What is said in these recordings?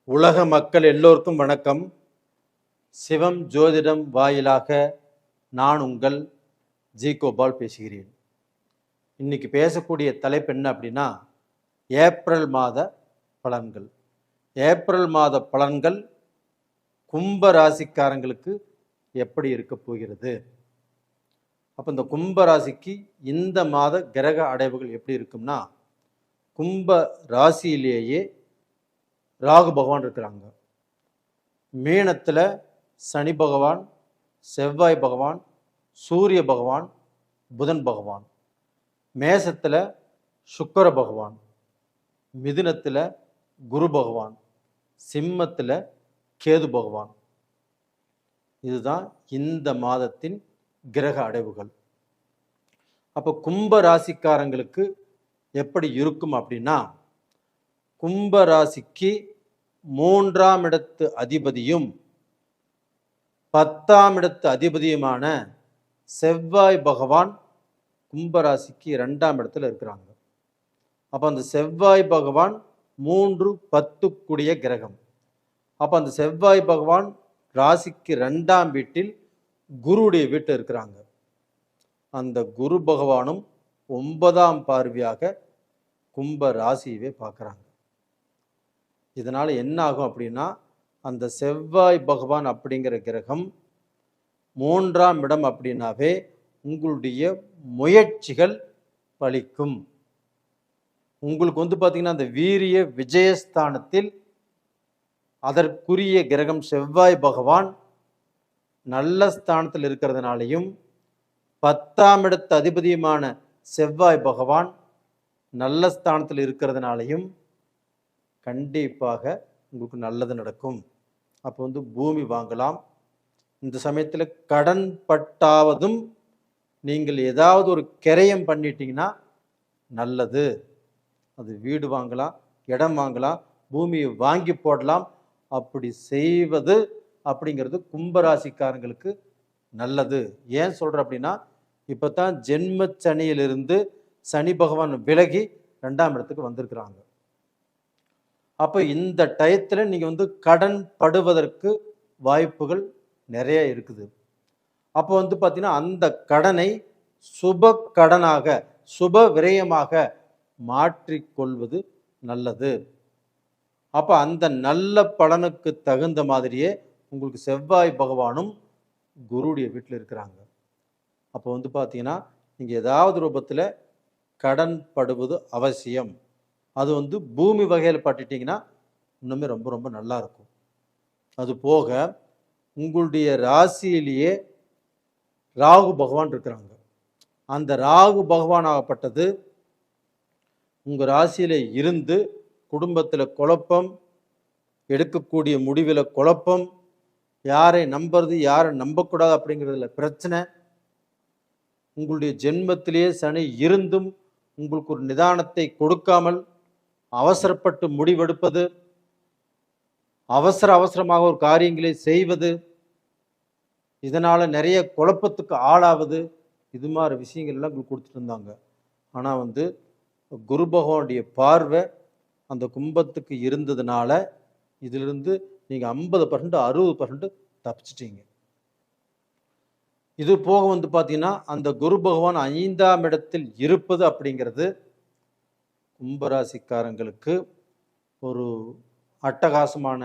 உலக மக்கள் எல்லோருக்கும் வணக்கம். சிவம் ஜோதிடம் வாயிலாக நான் உங்கள் ஜி கோபால் பேசுகிறேன். இன்னைக்கு பேசக்கூடிய தலைப்பு என்ன அப்படின்னா, ஏப்ரல் மாத பலன்கள். ஏப்ரல் மாத பலன்கள் கும்ப ராசிக்காரங்களுக்கு எப்படி இருக்க போகிறது? அப்போ இந்த கும்ப ராசிக்கு இந்த மாத கிரக அடைவுகள் எப்படி இருக்கும்னா, கும்ப ராசியிலேயே ராகு பகவான் இருக்கிறாங்க. மீனத்தில் சனி பகவான், செவ்வாய் பகவான், சூரிய பகவான், புதன் பகவான். மேசத்தில் சுக்கிர பகவான், மிதுனத்தில் குரு பகவான், சிம்மத்தில் கேது பகவான். இதுதான் இந்த மாதத்தின் கிரக அடைவுகள். அப்போ கும்ப ராசிக்காரங்களுக்கு எப்படி இருக்கும் அப்படின்னா, கும்ப ராசிக்கு 3ஆம் இடத்து அதிபதியும் 10ஆம் இடத்து அதிபதியுமான செவ்வாய் பகவான் கும்பராசிக்கு 2ஆம் இடத்துல இருக்கிறாங்க. அப்போ அந்த செவ்வாய் பகவான் 3-10 கூடிய கிரகம். அப்போ அந்த செவ்வாய் பகவான் ராசிக்கு 2ஆம் வீட்டில் குருவுடைய வீட்டில் இருக்கிறாங்க. அந்த குரு பகவானும் 9ஆம் பார்வையாக கும்ப ராசியவே பார்க்குறாங்க. இதனால் என்ன ஆகும் அப்படின்னா, அந்த செவ்வாய் பகவான் அப்படிங்கிற கிரகம் 3ஆம் இடம் அப்படின்னாவே உங்களுடைய முயற்சிகள் பலிக்கும். உங்களுக்கு பார்த்தீங்கன்னா, அந்த வீரிய விஜயஸ்தானத்தில் அதற்குரிய கிரகம் செவ்வாய் பகவான் நல்ல ஸ்தானத்தில் இருக்கிறதுனாலையும், 10ஆம் இடத்து அதிபதியுமான செவ்வாய் பகவான் நல்ல ஸ்தானத்தில் இருக்கிறதுனாலையும் கண்டிப்பாக உங்களுக்கு நல்லது நடக்கும். அப்போ பூமி வாங்கலாம். இந்த சமயத்தில் கடன் பட்டாவதும் நீங்கள் ஏதாவது ஒரு கிரயம் பண்ணிட்டீங்கன்னா நல்லது. அது வீடு வாங்கலாம், இடம் வாங்கலாம், பூமியை வாங்கி போடலாம். அப்படி செய்வது அப்படிங்கிறது கும்பராசிக்காரங்களுக்கு நல்லது. ஏன் சொல்கிறேன் அப்படின்னா, இப்போ தான் ஜென்ம சனியிலிருந்து சனி பகவான் விலகி 2ஆம் இடத்துக்கு வந்திருக்கிறாங்க. அப்போ இந்த டயத்தில் நீங்கள் கடன் படுவதற்கு வாய்ப்புகள் நிறைய இருக்குது. அப்போ பார்த்தீங்கன்னா, அந்த கடனை சுப கடனாக, சுப விரயமாக மாற்றிக்கொள்வது நல்லது. அப்போ அந்த நல்ல பலனுக்கு தகுந்த மாதிரியே உங்களுக்கு செவ்வாய் பகவானும் குருடைய வீட்டில் இருக்கிறாங்க. அப்போ பார்த்தீங்கன்னா, நீங்கள் ஏதாவது ரூபத்தில் கடன் படுவது அவசியம். அது பூமி வகையில் பட்டுட்டிங்கன்னா இன்னுமே ரொம்ப ரொம்ப நல்லா இருக்கும். அது போக உங்களுடைய ராசியிலேயே ராகு பகவான் இருக்கிறாங்க. அந்த ராகு பகவான் ஆகப்பட்டது உங்கள் ராசியில் இருந்து குடும்பத்தில் குழப்பம், எடுக்கக்கூடிய முடிவில் குழப்பம், யாரை நம்புறது யாரை நம்பக்கூடாது அப்படிங்கிறதுல பிரச்சனை. உங்களுடைய ஜென்மத்திலேயே சனி இருந்தும் உங்களுக்கு ஒரு நிதானத்தை கொடுக்காமல் அவசரப்பட்டு முடிவெடுப்பது, அவசரமாக ஒரு காரியங்களை செய்வது, இதனால் நிறைய குழப்பத்துக்கு ஆளாவது, இது மாதிரி விஷயங்கள் எல்லாம் கொடுத்துட்டு இருந்தாங்க. ஆனால் குரு பகவானுடைய பார்வை அந்த கும்பத்துக்கு இருந்ததுனால இதிலிருந்து நீங்கள் 50% 60% தப்பிச்சிட்டீங்க. இது போக பார்த்தீங்கன்னா, அந்த குரு பகவான் 5ஆம் இடத்தில் இருப்பது அப்படிங்கிறது கும்பராசிக்காரங்களுக்கு ஒரு அட்டகாசமான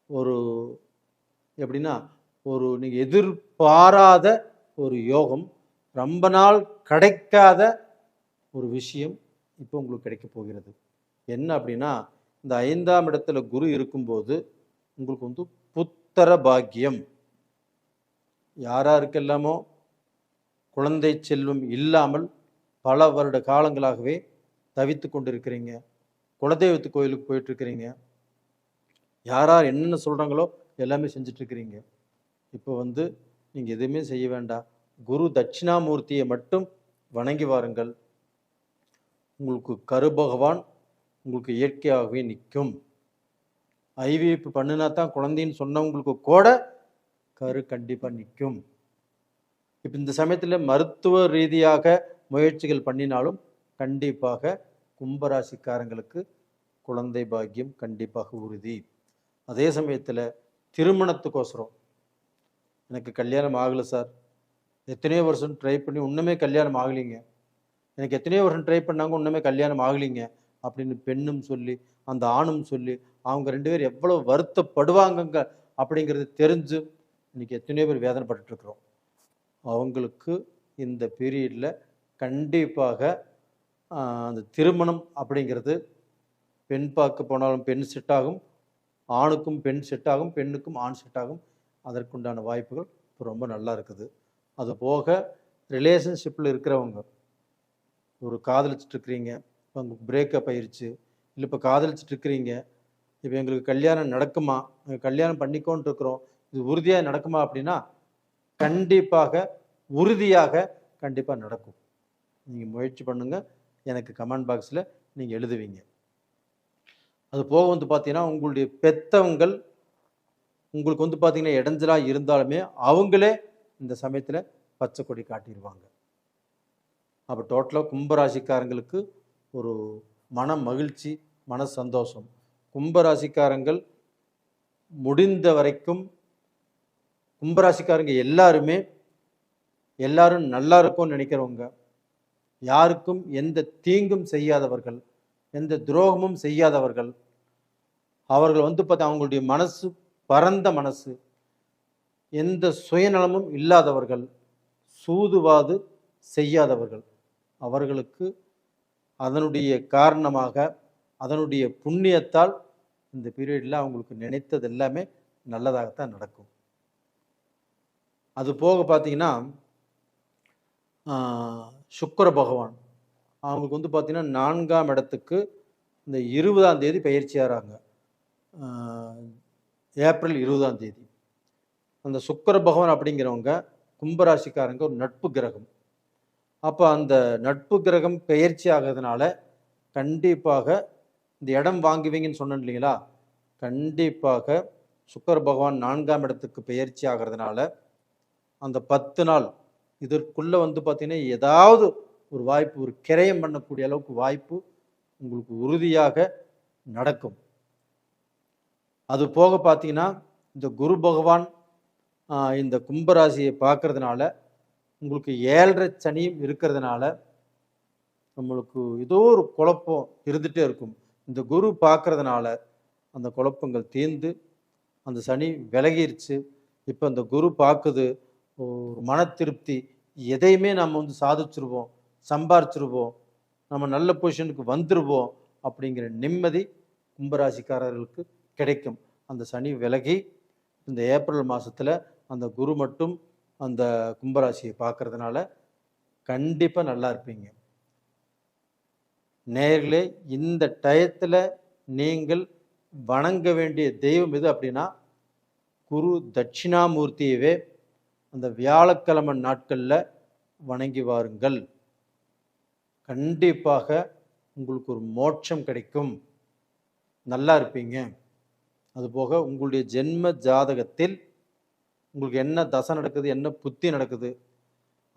ஒரு எப்படின்னா, ஒரு நீங்கள் எதிர்பாராத ஒரு யோகம், ரொம்ப நாள் கிடைக்காத ஒரு விஷயம் இப்போ உங்களுக்கு கிடைக்க போகிறது. என்ன அப்படின்னா, இந்த 5ஆம் இடத்துல குரு இருக்கும்போது உங்களுக்கு புத்திர பாக்கியம். யாருக்கெல்லாமோ குழந்தை செல்வம் இல்லாமல் பல வருட காலங்களாகவே தவித்து கொண்டு இருக்கிறீங்க, குலதெய்வத்து கோயிலுக்கு போயிட்டுருக்கிறீங்க, யார் என்னென்ன சொல்கிறாங்களோ எல்லாமே செஞ்சிட்ருக்கிறீங்க. இப்போ நீங்கள் எதுவுமே செய்ய வேண்டாம், குரு தட்சிணாமூர்த்தியை மட்டும் வணங்கி வாருங்கள். உங்களுக்கு கரு பகவான் உங்களுக்கு இயற்கையாகவே நிற்கும். ஐவிஎஃப் பண்ணினா தான் குழந்தைன்னு சொன்னவங்களுக்கு கூட கரு கண்டிப்பாக நிற்கும். இப்போ இந்த சமயத்தில் மருத்துவ ரீதியாக முயற்சிகள் பண்ணினாலும் கண்டிப்பாக கும்பராசிக்காரங்களுக்கு குழந்தை பாக்கியம் கண்டிப்பாக உறுதி. அதே சமயத்தில் திருமணத்துக்கோசரம் எனக்கு கல்யாணம் ஆகலை சார், எத்தனையோ வருஷம் ட்ரை பண்ணி இன்னுமே கல்யாணம் ஆகலைங்க, எனக்கு எத்தனையோ வருஷம் ட்ரை பண்ணாங்க இன்னுமே கல்யாணம் ஆகலைங்க அப்படின்னு பெண்ணும் சொல்லி அந்த ஆணும் சொல்லி அவங்க 2 பேர் எவ்வளோ வருத்தப்படுவாங்கங்க அப்படிங்கிறது தெரிஞ்சு இன்னைக்கு எத்தனையோ பேர் வேதனைப்பட்டுருக்குறோம். அவங்களுக்கு இந்த பீரியடில் கண்டிப்பாக அந்த திருமணம் அப்படிங்கிறது பெண் பார்க்க போனாலும் பெண் செட் ஆகும், ஆணுக்கும் பெண் செட் ஆகும், பெண்ணுக்கும் ஆண் செட் ஆகும். அதற்குண்டான வாய்ப்புகள் இப்போ ரொம்ப நல்லா இருக்குது. அது போக ரிலேஷன்ஷிப்பில் இருக்கிறவங்க ஒரு காதலிச்சுட்டு இருக்கிறீங்க, இப்போ உங்களுக்கு பிரேக்கப் ஆயிடுச்சு, இல்லை இப்போ காதலிச்சுட்டு இருக்கிறீங்க, இப்போ எங்களுக்கு கல்யாணம் நடக்குமா, கல்யாணம் பண்ணிக்கோன்ட்டு இருக்கிறோம், இது உறுதியாக நடக்குமா அப்படின்னா கண்டிப்பாக உறுதியாக கண்டிப்பாக நடக்கும். நீங்கள் முயற்சி பண்ணுங்கள், எனக்கு கமெண்ட் பாக்ஸில் நீங்கள் எழுதுவீங்க. அது போக வந்து பார்த்தீங்கன்னா உங்களுடைய பெத்தவங்கள் உங்களுக்கு வந்து பார்த்தீங்கன்னா இடைஞ்சலாக இருந்தாலுமே அவங்களே இந்த சமயத்தில் பச்சை கொடி காட்டிடுவாங்க. அப்போ டோட்டலாக கும்பராசிக்காரங்களுக்கு ஒரு மன மகிழ்ச்சி, மன சந்தோஷம். கும்பராசிக்காரங்கள் முடிந்த வரைக்கும் கும்பராசிக்காரங்க எல்லாரும் நல்லா இருக்கும்னு நினைக்கிறவங்க, யாருக்கும் எந்த தீங்கும் செய்யாதவர்கள், எந்த துரோகமும் செய்யாதவர்கள், அவர்கள் வந்து பார்த்தா அவங்களுடைய மனசு பரந்த மனசு, எந்த சுயநலமும் இல்லாதவர்கள், சூதுவாது செய்யாதவர்கள், அவர்களுக்கு அதனுடைய காரணமாக அதனுடைய புண்ணியத்தால் இந்த பீரியடில் அவங்களுக்கு நினைத்தது எல்லாமே நல்லதாகத்தான் நடக்கும். அது போக பார்த்தீங்கன்னா சுக்கிர பகவான் அவங்களுக்கு வந்து பார்த்தீங்கன்னா 4ஆம் இடத்துக்கு இந்த 20ஆம் தேதி பயிற்சியாகிறாங்க, ஏப்ரல் 20ஆம் தேதி. அந்த சுக்கிர பகவான் அப்படிங்கிறவங்க கும்பராசிக்காரங்க ஒரு நட்பு கிரகம். அப்போ அந்த நட்பு கிரகம் பயிற்சி ஆகிறதுனால கண்டிப்பாக இந்த இடம் வாங்குவீங்கன்னு சொன்னேன் இல்லைங்களா, கண்டிப்பாக சுக்கிர பகவான் 4ஆம் இடத்துக்கு பயிற்சி ஆகிறதுனால அந்த 10 நாள் இதற்குள்ளே வந்து பார்த்தீங்கன்னா ஏதாவது ஒரு வாய்ப்பு, ஒரு கிரயம் பண்ணக்கூடிய அளவுக்கு வாய்ப்பு உங்களுக்கு உறுதியாக நடக்கும். அது போக பார்த்தீங்கன்னா இந்த குரு பகவான் இந்த கும்பராசியை பார்க்கறதுனால உங்களுக்கு 7.5 சனியும் இருக்கிறதுனால நம்மளுக்கு ஏதோ ஒரு குழப்பம் இருந்துகிட்டே இருக்கும். இந்த குரு பார்க்கறதுனால அந்த குழப்பங்கள் தீர்ந்து அந்த சனி விலகிருச்சு. இப்போ அந்த குரு பார்க்குது, ஒரு மன திருப்தி, எதையுமே நம்ம வந்து சாதிச்சிருவோம், சம்பாரிச்சிருவோம், நம்ம நல்ல பொசிஷனுக்கு வந்துடுவோம் அப்படிங்கிற நிம்மதி கும்பராசிக்காரர்களுக்கு கிடைக்கும். அந்த சனி விலகி இந்த ஏப்ரல் மாதத்தில் அந்த குரு மட்டும் அந்த கும்பராசியை பார்க்கறதுனால கண்டிப்பாக நல்லா இருப்பீங்க. நேயர்களே, இந்த டயத்தில் நீங்கள் வணங்க வேண்டிய தெய்வம் எது அப்படின்னா குரு தட்சிணாமூர்த்தியவே அந்த வியாழக்கிழமை நாட்களில் வணங்கி வாருங்கள். கண்டிப்பாக உங்களுக்கு ஒரு மோட்சம் கிடைக்கும், நல்லா இருப்பீங்க. அதுபோக உங்களுடைய ஜென்ம ஜாதகத்தில் உங்களுக்கு என்ன தசை நடக்குது, என்ன புத்தி நடக்குது,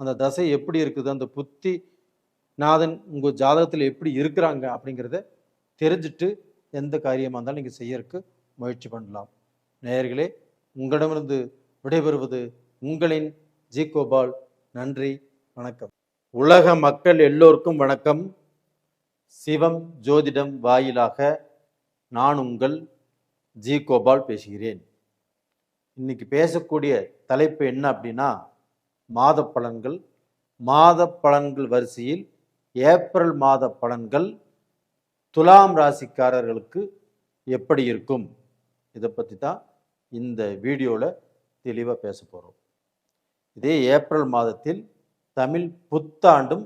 அந்த தசை எப்படி இருக்குது, அந்த புத்தி நாதன் உங்கள் ஜாதகத்தில் எப்படி இருக்கிறாங்க அப்படிங்கிறத தெரிஞ்சுட்டு எந்த காரியமாக இருந்தாலும் நீங்கள் செய்யறதுக்கு முயற்சி பண்ணலாம். நேயர்களே, உங்களிடமிருந்து விடைபெறுவது உங்களின் ஜி கோபால். நன்றி, வணக்கம். உலக மக்கள் எல்லோருக்கும் வணக்கம். சிவம் ஜோதிடம் வாயிலாக நான் உங்கள் ஜி கோபால் பேசுகிறேன். இன்னைக்கு பேசக்கூடிய தலைப்பு என்ன அப்படின்னா மாத பலன்கள். மாத பலன்கள் வரிசையில் ஏப்ரல் மாத பலன்கள் துலாம் ராசிக்காரர்களுக்கு எப்படி இருக்கும், இதை பற்றி தான் இந்த வீடியோவில் தெளிவாக பேச போகிறோம். இதே ஏப்ரல் மாதத்தில் தமிழ் புத்தாண்டும்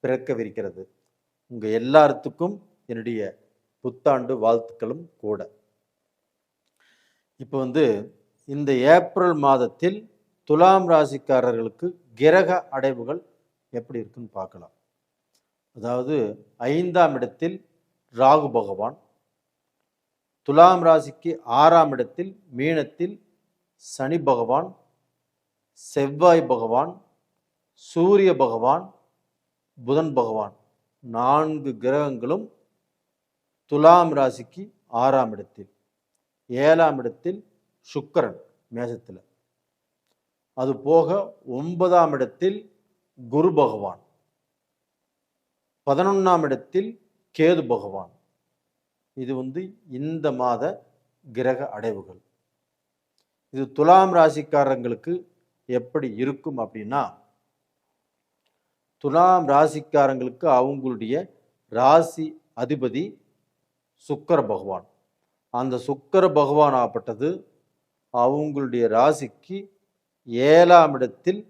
பிறக்கவிருக்கிறது. உங்கள் எல்லாத்துக்கும் என்னுடைய புத்தாண்டு வாழ்த்துக்களும் கூட. இப்போ இந்த ஏப்ரல் மாதத்தில் துலாம் ராசிக்காரர்களுக்கு கிரக அடைவுகள் எப்படி இருக்குன்னு பார்க்கலாம். அதாவது 5ஆம் இடத்தில் ராகு பகவான், துலாம் ராசிக்கு 6ஆம் இடத்தில் மீனத்தில் சனி பகவான், செவ்வாய் பகவான், சூரிய பகவான், புதன் பகவான், 4 கிரகங்களும் துலாம் ராசிக்கு 6ஆம் இடத்தில், 7ஆம் இடத்தில் சுக்கிரன் மேசத்தில், அது போக 9ஆம் இடத்தில் குரு பகவான், 11ஆம் இடத்தில் கேது பகவான். இது இந்த மாத கிரக அடைவுகள். இது துலாம் ராசிக்காரங்களுக்கு எப்படி இருக்கும் அப்படின்னா, துலாம் ராசிக்காரங்களுக்கு அவங்களுடைய ராசி அதிபதி சுக்கிர பகவான். அந்த சுக்கிர பகவான் ஆப்பட்டது அவங்களுடைய ராசிக்கு 7ஆம் இடத்தில்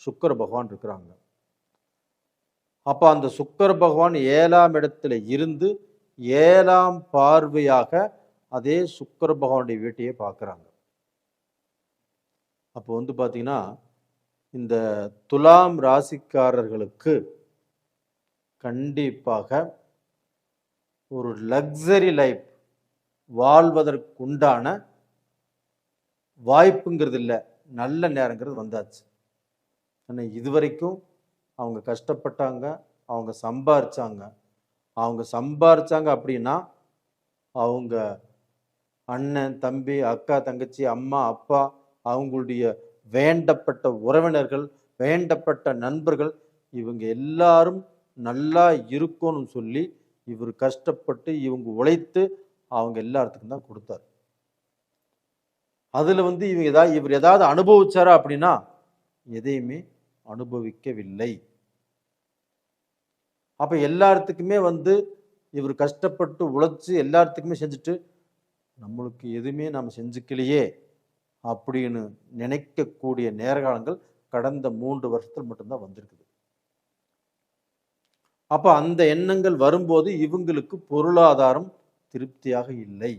சுக்கிர பகவான் இருக்கிறாங்க. அப்போ அந்த சுக்கிர பகவான் 7ஆம் இடத்துல இருந்து 7ஆம் பார்வையாக அதே சுக்கிர பகவானுடைய வீட்டையே பார்க்குறாங்க. அப்போ பார்த்தீங்கன்னா, இந்த துலாம் ராசிக்காரர்களுக்கு கண்டிப்பாக ஒரு லக்ஸரி லைஃப் வாழ்வதற்குண்டான வாய்ப்புங்கிறது இல்லை, நல்ல நேரங்கிறது வந்தாச்சு. ஆனால் இதுவரைக்கும் அவங்க கஷ்டப்பட்டாங்க, அவங்க சம்பாரிச்சாங்க அப்படின்னா அவங்க அண்ணன் தம்பி அக்கா தங்கச்சி அம்மா அப்பா அவங்களுடைய வேண்டப்பட்ட உறவினர்கள் வேண்டப்பட்ட நண்பர்கள் இவங்க எல்லாரும் நல்லா இருக்கணும்னு சொல்லி இவர் கஷ்டப்பட்டு இவங்க உழைத்து அவங்க எல்லாத்துக்கும் தான் கொடுத்தார். அதுல இவர் ஏதாவது அனுபவிச்சாரா அப்படின்னா எதையுமே அனுபவிக்கவில்லை. அப்ப எல்லாத்துக்குமே இவர் கஷ்டப்பட்டு உழைச்சு எல்லாத்துக்குமே செஞ்சுட்டு நம்மளுக்கு எதுவுமே நாம் செஞ்சுக்கலையே அப்படின்னு நினைக்கக்கூடிய நேரகாலங்கள் கடந்த 3 வருஷத்தில் மட்டும்தான் வந்திருக்குது. அப்ப அந்த எண்ணங்கள் வரும்போது இவங்களுக்கு பொருளாதாரம் திருப்தியாக இல்லை.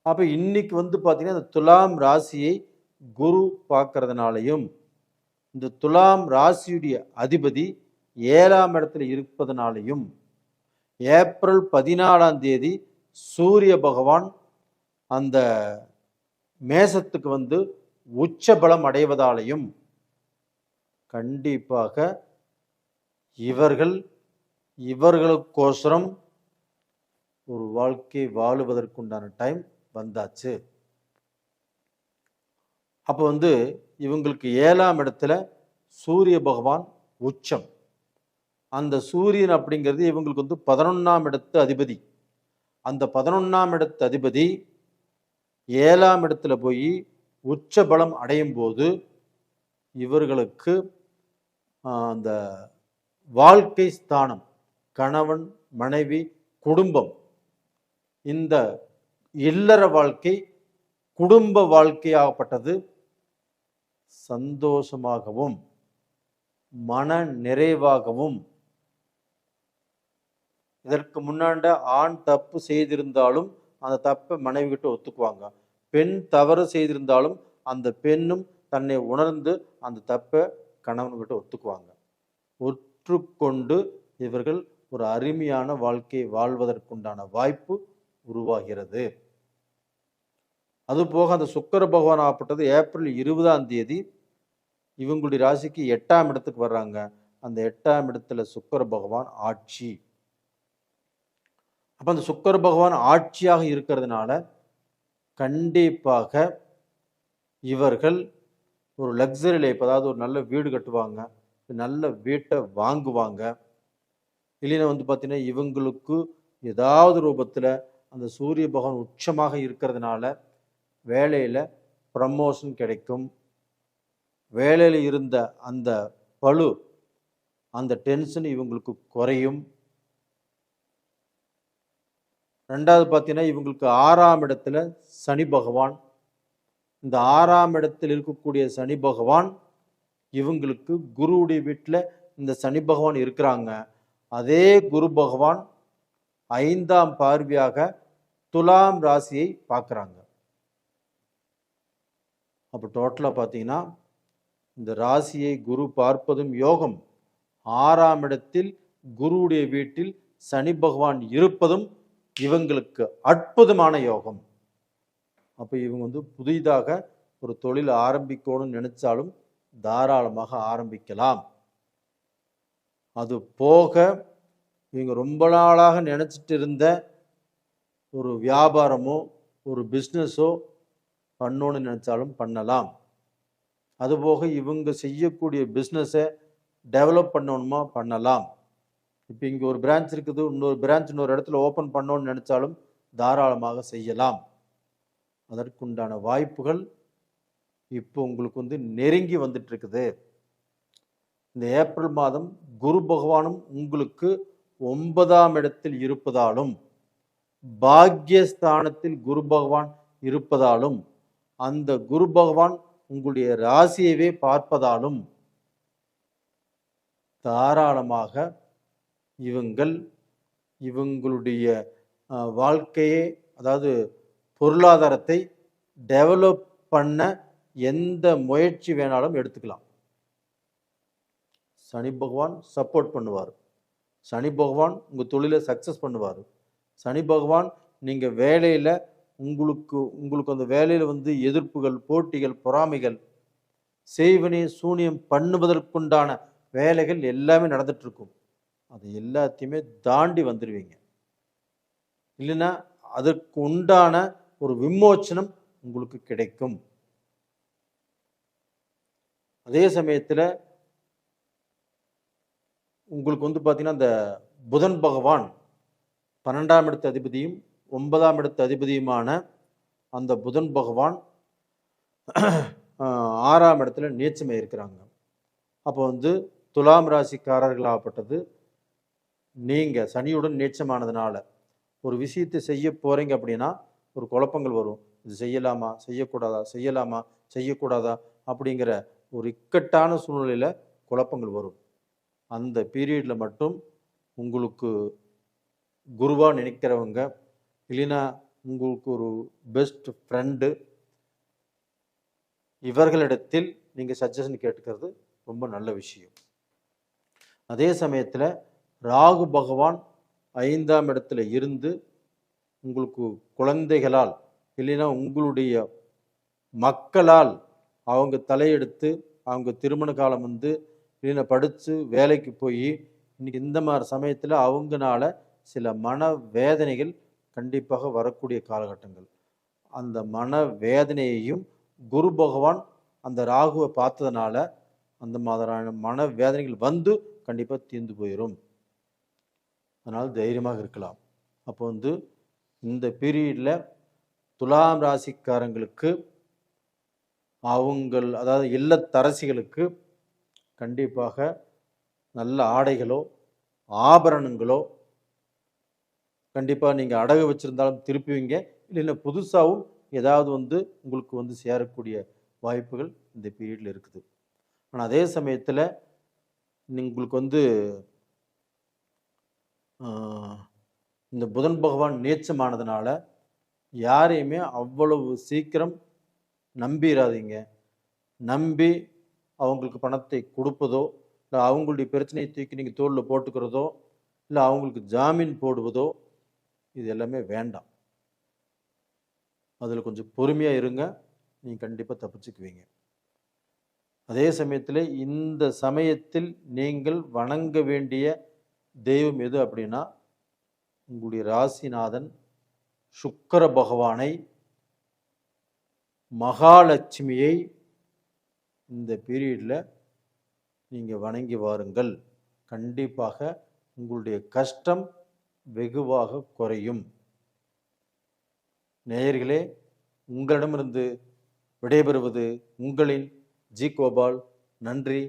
அப்ப இன்னைக்கு பார்த்தீங்கன்னா இந்த துலாம் ராசியை குரு பார்க்கறதுனாலையும் இந்த துலாம் ராசியுடைய அதிபதி 7ஆம் இடத்துல இருப்பதனாலையும் ஏப்ரல் 14ஆம் தேதி சூரிய பகவான் அந்த மேசத்துக்கு உச்ச பலம் அடைவதாலையும் கண்டிப்பாக இவர்களுக்கோசரம் ஒரு வாழ்க்கை வாழுவதற்குண்டான டைம் வந்தாச்சு. அப்போ இவங்களுக்கு 7ஆம் இடத்துல சூரிய பகவான் உச்சம். அந்த சூரியன் அப்படிங்கிறது இவங்களுக்கு 11ஆம் இடத்து அதிபதி. அந்த 11ஆம் இடத்து அதிபதி 7ஆம் இடத்துல போய் உச்ச பலம் அடையும் போது இவர்களுக்கு அந்த வாழ்க்கை ஸ்தானம், கணவன் மனைவி குடும்பம், இந்த இல்லற வாழ்க்கை குடும்ப வாழ்க்கையாகப்பட்டது சந்தோஷமாகவும் மன நிறைவாகவும், இதற்கு முன்னாண்ட ஆண் தப்பு செய்திருந்தாலும் அந்த தப்பை மனைவி கிட்ட ஒத்துக்குவாங்க, பெண் தவறு செய்திருந்தாலும் அந்த பெண்ணும் தன்னை உணர்ந்து அந்த தப்பை கணவன்கிட்ட ஒத்துக்குவாங்க. ஒற்றுக்கொண்டு இவர்கள் ஒரு அருமையான வாழ்க்கை வாழ்வதற்குண்டான வாய்ப்பு உருவாகிறது. அதுபோக அந்த சுக்கிர பகவான் ஆப்பட்டது ஏப்ரல் 20ஆம் தேதி இவங்களுடைய ராசிக்கு 8ஆம் இடத்துக்கு வர்றாங்க. அந்த 8ஆம் இடத்துல சுக்கிர பகவான் ஆட்சி. அப்ப அந்த சுக்கிர பகவான் ஆட்சியாக இருக்கிறதுனால கண்டிப்பாக இவர்கள் ஒரு லக்ஸரி லைஃப், அதாவது ஒரு நல்ல வீடு கட்டுவாங்க, நல்ல வீட்டை வாங்குவாங்க. இல்லைன்னா பார்த்தீங்கன்னா இவங்களுக்கு ஏதாவது ரூபத்தில் அந்த சூரிய பகவான் உச்சமாக இருக்கிறதுனால வேலையில் ப்ரமோஷன் கிடைக்கும். வேலையில் இருந்த அந்த பளு, அந்த டென்ஷன் இவங்களுக்கு குறையும். ரெண்டாவது பார்த்தீங்கன்னா இவங்களுக்கு 6ஆம் இடத்துல சனி பகவான். இந்த 6ஆம் இடத்தில் இருக்கக்கூடிய சனி பகவான் இவங்களுக்கு குருவுடைய வீட்டில் இந்த சனி பகவான் இருக்கிறாங்க. அதே குரு பகவான் 5ஆம் பார்வையாக துலாம் ராசியை பார்க்குறாங்க. அப்போ டோட்டலாக பார்த்தீங்கன்னா இந்த ராசியை குரு பார்ப்பதும் யோகம், 6ஆம் இடத்தில் குருவுடைய வீட்டில் சனி பகவான் இருப்பதும் இவங்களுக்கு அற்புதமான யோகம். அப்போ இவங்க புதிதாக ஒரு தொழில் ஆரம்பிக்கணும்னு நினைச்சாலும் தாராளமாக ஆரம்பிக்கலாம். அது போக இவங்க ரொம்ப நாளாக நினச்சிட்டு இருந்த ஒரு வியாபாரமோ ஒரு பிஸ்னஸோ பண்ணணும்னு நினச்சாலும் பண்ணலாம். அதுபோக இவங்க செய்யக்கூடிய பிஸ்னஸை டெவலப் பண்ணணுமா பண்ணலாம். இப்போ இங்கே ஒரு பிரான்ச் இருக்குது, இன்னொரு பிரான்ச் இன்னொரு இடத்துல ஓப்பன் பண்ணணும்னு நினச்சாலும் தாராளமாக செய்யலாம். அதற்குண்டான வாய்ப்புகள் இப்போ உங்களுக்கு நெருங்கி வந்துட்டு இருக்குது. இந்த ஏப்ரல் மாதம் குரு பகவானும் உங்களுக்கு 9ஆம் இடத்தில் இருப்பதாலும் பாக்யஸ்தானத்தில் குரு பகவான் இருப்பதாலும் அந்த குரு பகவான் உங்களுடைய ராசியவே பார்ப்பதாலும் தாராளமாக இவங்களுடைய வாழ்க்கையே, அதாவது பொருளாதாரத்தை டெவலப் பண்ண எந்த முயற்சி வேணாலும் எடுத்துக்கலாம். சனி பகவான் சப்போர்ட் பண்ணுவார். சனி பகவான் உங்கள் தொழிலை சக்ஸஸ் பண்ணுவார். சனி பகவான் நீங்கள் வேலையில் உங்களுக்கு அந்த வேலையில் எதிர்ப்புகள், போட்டிகள், பொறாமைகள், செய்வினை சூனியம் பண்ணுவதற்குண்டான வேலைகள் எல்லாமே நடந்துட்டுருக்கும். அது எல்லாத்தையுமே தாண்டி வந்துடுவீங்க. இல்லைன்னா அதற்கு உண்டான ஒரு விமோச்சனம் உங்களுக்கு கிடைக்கும். அதே சமயத்தில் உங்களுக்கு பார்த்தீங்கன்னா இந்த புதன் பகவான் 12ஆம் இடத்து அதிபதியும் 9ஆம் இடத்து அதிபதியுமான அந்த புதன் பகவான் 6ஆம் இடத்துல நீச்சமாக இருக்கிறாங்க. அப்போ துலாம் ராசிக்காரர்களாகப்பட்டது நீங்கள் சனியுடன் நீச்சமானதுனால ஒரு விஷயத்தை செய்ய போகிறீங்க அப்படின்னா ஒரு குழப்பங்கள் வரும். இது செய்யலாமா, செய்யக்கூடாதா, செய்யலாமா, செய்யக்கூடாதா அப்படிங்கிற ஒரு இக்கட்டான சூழ்நிலையில் குழப்பங்கள் வரும். அந்த பீரியடில் மட்டும் உங்களுக்கு குருவாக நினைக்கிறவங்க, இல்லைன்னா உங்களுக்கு ஒரு பெஸ்ட் ஃப்ரெண்டு, இவர்களிடத்தில் நீங்கள் சஜஷன் கேட்டுக்கிறது ரொம்ப நல்ல விஷயம். அதே சமயத்தில் ராகு பகவான் 5ஆம் இடத்துல இருந்து உங்களுக்கு குழந்தைகளால், இல்லைன்னா உங்களுடைய மக்களால் அவங்க தலையெடுத்து அவங்க திருமண காலம் இல்லைன்னா படித்து வேலைக்கு போய் இன்னைக்கு இந்த மாதிரி சமயத்தில் அவங்கனால சில மன வேதனைகள் கண்டிப்பாக வரக்கூடிய காலகட்டங்கள். அந்த மன வேதனையையும் குரு பகவான் அந்த ராகுவை பார்த்ததுனால அந்த மாதிரியான மன வேதனைகள் கண்டிப்பாக தீர்ந்து போயிடும். அதனால் தைரியமாக இருக்கலாம். அப்போ இந்த பீரியடில் துலாம் ராசிக்காரங்களுக்கு அதாவது இல்லத்தரசிகளுக்கு கண்டிப்பாக நல்ல ஆடைகளோ ஆபரணங்களோ கண்டிப்பாக நீங்கள் அடகு வச்சுருந்தாலும் திருப்புவீங்க. இல்லைன்னா புதுசாகவும் ஏதாவது உங்களுக்கு சேரக்கூடிய வாய்ப்புகள் இந்த பீரியடில் இருக்குது. ஆனால் அதே சமயத்தில் உங்களுக்கு இந்த புதன் பகவான் நீச்சமானதுனால யாரையுமே அவ்வளவு சீக்கிரம் நம்பிடாதீங்க. நம்பி அவங்களுக்கு பணத்தை கொடுப்பதோ, இல்லை அவங்களுடைய பிரச்சனையை தூக்கி நீங்கள் தோளில் போட்டுக்கிறதோ, இல்லை அவங்களுக்கு ஜாமீன் போடுவதோ, இது எல்லாமே வேண்டாம். அதில் கொஞ்சம் பொறுமையாக இருங்க, நீங்கள் கண்டிப்பாக தப்பிச்சுக்குவீங்க. அதே சமயத்தில் இந்த சமயத்தில் நீங்கள் வணங்க வேண்டிய தெய்வம் எது அப்படின்னா உங்களுடைய ராசிநாதன் சுக்கிர பகவானை, மகாலட்சுமியை இந்த பீரியடில் நீங்கள் வணங்கி வாருங்கள். கண்டிப்பாக உங்களுடைய கஷ்டம் வெகுவாக குறையும். நேயர்களே, உங்களிடமிருந்து விடைபெறுவது உங்களின் ஜி கோபால். நன்றி,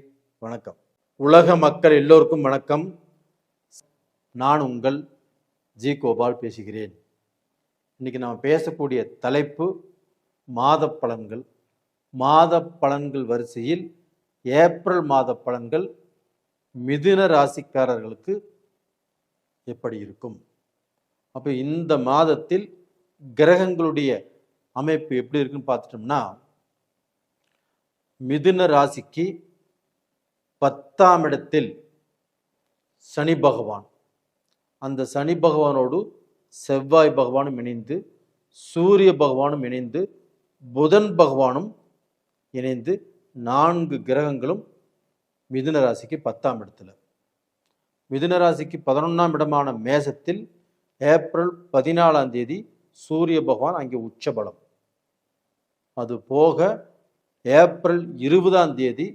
வணக்கம். உலக மக்கள் எல்லோருக்கும் வணக்கம். நான் உங்கள் ஜி கோபால் பேசுகிறேன். இன்னைக்கு நாம் பேசக்கூடிய தலைப்பு மாத பலன்கள். மாத பலன்கள் வரிசையில் ஏப்ரல் மாத பலன்கள் மிதுன ராசிக்காரர்களுக்கு எப்படி இருக்கும்? அப்போ இந்த மாதத்தில் கிரகங்களுடைய அமைப்பு எப்படி இருக்குன்னு பார்த்துட்டோம்னா, மிதுன ராசிக்கு 10ஆம் இடத்தில் சனி பகவான், அந்த சனி பகவானோடு செவ்வாய் பகவானும் இணைந்து, சூரிய பகவானும் இணைந்து, புதன் பகவானும் இணைந்து 4 கிரகங்களும் மிதுன ராசிக்கு 10ஆம் இடத்துல. மிதுன ராசிக்கு 11ஆம் இடமான மேசத்தில் ஏப்ரல் 14ஆம் தேதி சூரிய பகவான் அங்கே உச்சபலம். அது போக ஏப்ரல் 20ஆம் தேதி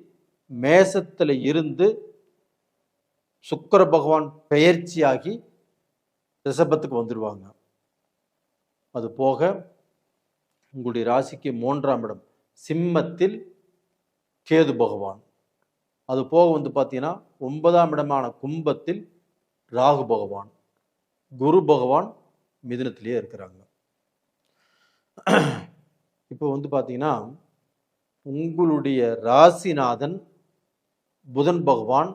மேசத்தில் இருந்து சுக்கிர பகவான் பெயர்ச்சியாகி ரிஷபத்துக்கு வந்துடுவாங்க. அது போக உங்களுடைய ராசிக்கு 3ஆம் இடம் சிம்மத்தில் கேது பகவான். அது போக பார்த்தீங்கன்னா 9ஆம் இடமான கும்பத்தில் ராகு பகவான், குரு பகவான் மிதுனத்திலேயே இருக்கிறாங்க. இப்போ பார்த்தீங்கன்னா உங்களுடைய ராசிநாதன் புதன் பகவான்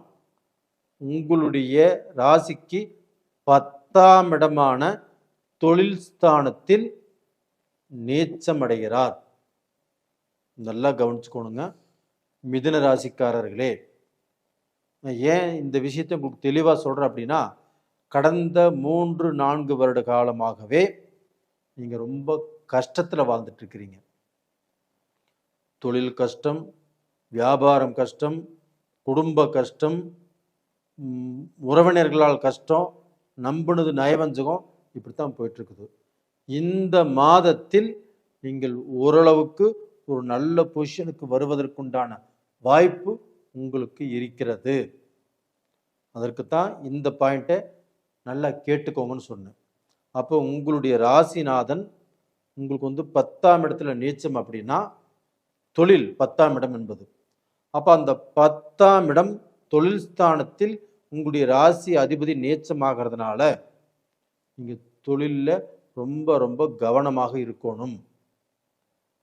உங்களுடைய ராசிக்கு 10ஆம் இடமான தொழில் ஸ்தானத்தில் நீச்சமடைகிறார். நல்லா கவனிச்சுக்கோணுங்க மிதுன ராசிக்காரர்களே. ஏன் இந்த விஷயத்தை உங்களுக்கு தெளிவாக சொல்கிறேன் அப்படின்னா, கடந்த 3-4 வருட காலமாகவே நீங்கள் ரொம்ப கஷ்டத்தில் வாழ்ந்துட்டு இருக்கிறீங்க. தொழில் கஷ்டம், வியாபாரம் கஷ்டம், குடும்ப கஷ்டம், உறவினர்களால் கஷ்டம், நம்பினது நயவஞ்சகம், இப்படித்தான் போயிட்டுருக்குது. இந்த மாதத்தில் நீங்கள் ஓரளவுக்கு ஒரு நல்ல பொசிஷனுக்கு வருவதற்குண்டான வாய்ப்பு உங்களுக்கு இருக்கிறது. அதற்குத்தான் இந்த பாயிண்ட்டை நல்லா கேட்டுக்கோங்கன்னு சொன்னேன். அப்போ உங்களுடைய ராசிநாதன் உங்களுக்கு 10ஆம் இடத்துல நீச்சம் அப்படின்னா தொழில் 10ஆம் இடம் என்பது. அப்போ அந்த 10ஆம் இடம் தொழில் ஸ்தானத்தில் உங்களுடைய ராசி அதிபதி நீச்சமாகிறதுனால நீங்கள் தொழிலில் ரொம்ப ரொம்ப கவனமாக இருக்கணும்.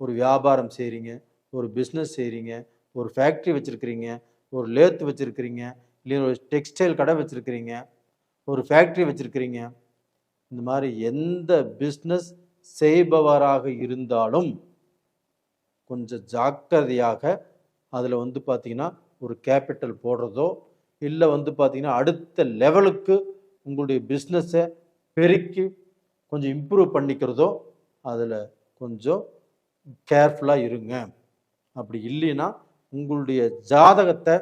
ஒரு வியாபாரம் செய்கிறீங்க, ஒரு பிஸ்னஸ் செய்கிறீங்க, ஒரு ஃபேக்ட்ரி வச்சுருக்கிறீங்க, ஒரு லேத்து வச்சுருக்கிறீங்க, இல்லை ஒரு டெக்ஸ்டைல் கடை வச்சுருக்கிறீங்க, ஒரு ஃபேக்ட்ரி வச்சுருக்கிறீங்க, இந்த மாதிரி எந்த பிஸ்னஸ் செய்பவராக இருந்தாலும் கொஞ்சம் ஜாக்கிரதையாக அதில் பார்த்தீங்கன்னா ஒரு கேபிட்டல் போடுறதோ இல்லை பார்த்தீங்கன்னா அடுத்த லெவலுக்கு உங்களுடைய பிஸ்னஸை பெருக்கி கொஞ்சம் இம்ப்ரூவ் பண்ணிக்கிறதோ அதில் கொஞ்சம் கேர்ஃபுல்லாக இருங்க. அப்படி இல்லைன்னா உங்களுடைய ஜாதகத்தை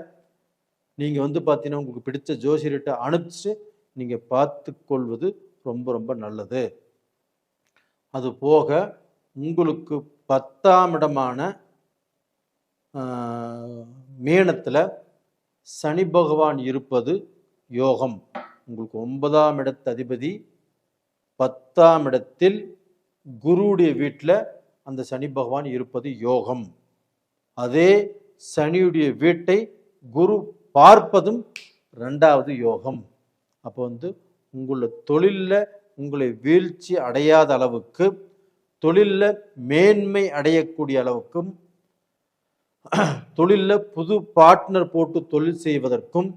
நீங்கள் பார்த்தீங்கன்னா உங்களுக்கு பிடிச்ச ஜோசியர்கிட்ட அனுப்பிச்சு நீங்கள் பார்த்து கொள்வது ரொம்ப ரொம்ப நல்லது. அது போக உங்களுக்கு 10ஆம் இடமான மீனத்தில் சனி பகவான் இருப்பது யோகம். உங்களுக்கு 9ஆம் இடத்து அதிபதி 10ஆம் இடத்தில் குருவுடைய வீட்டில் அந்த சனி பகவான் இருப்பது யோகம். அதே சனியுடைய வீட்டை குரு பார்ப்பதும் 2வது யோகம். அப்போ உங்களை தொழிலில் உங்களை வீழ்ச்சி அடையாத அளவுக்கு, தொழிலில் மேன்மை அடையக்கூடிய அளவுக்கும், தொழிலில் புது பார்ட்னர் போட்டு தொழில் செய்வதற்கும்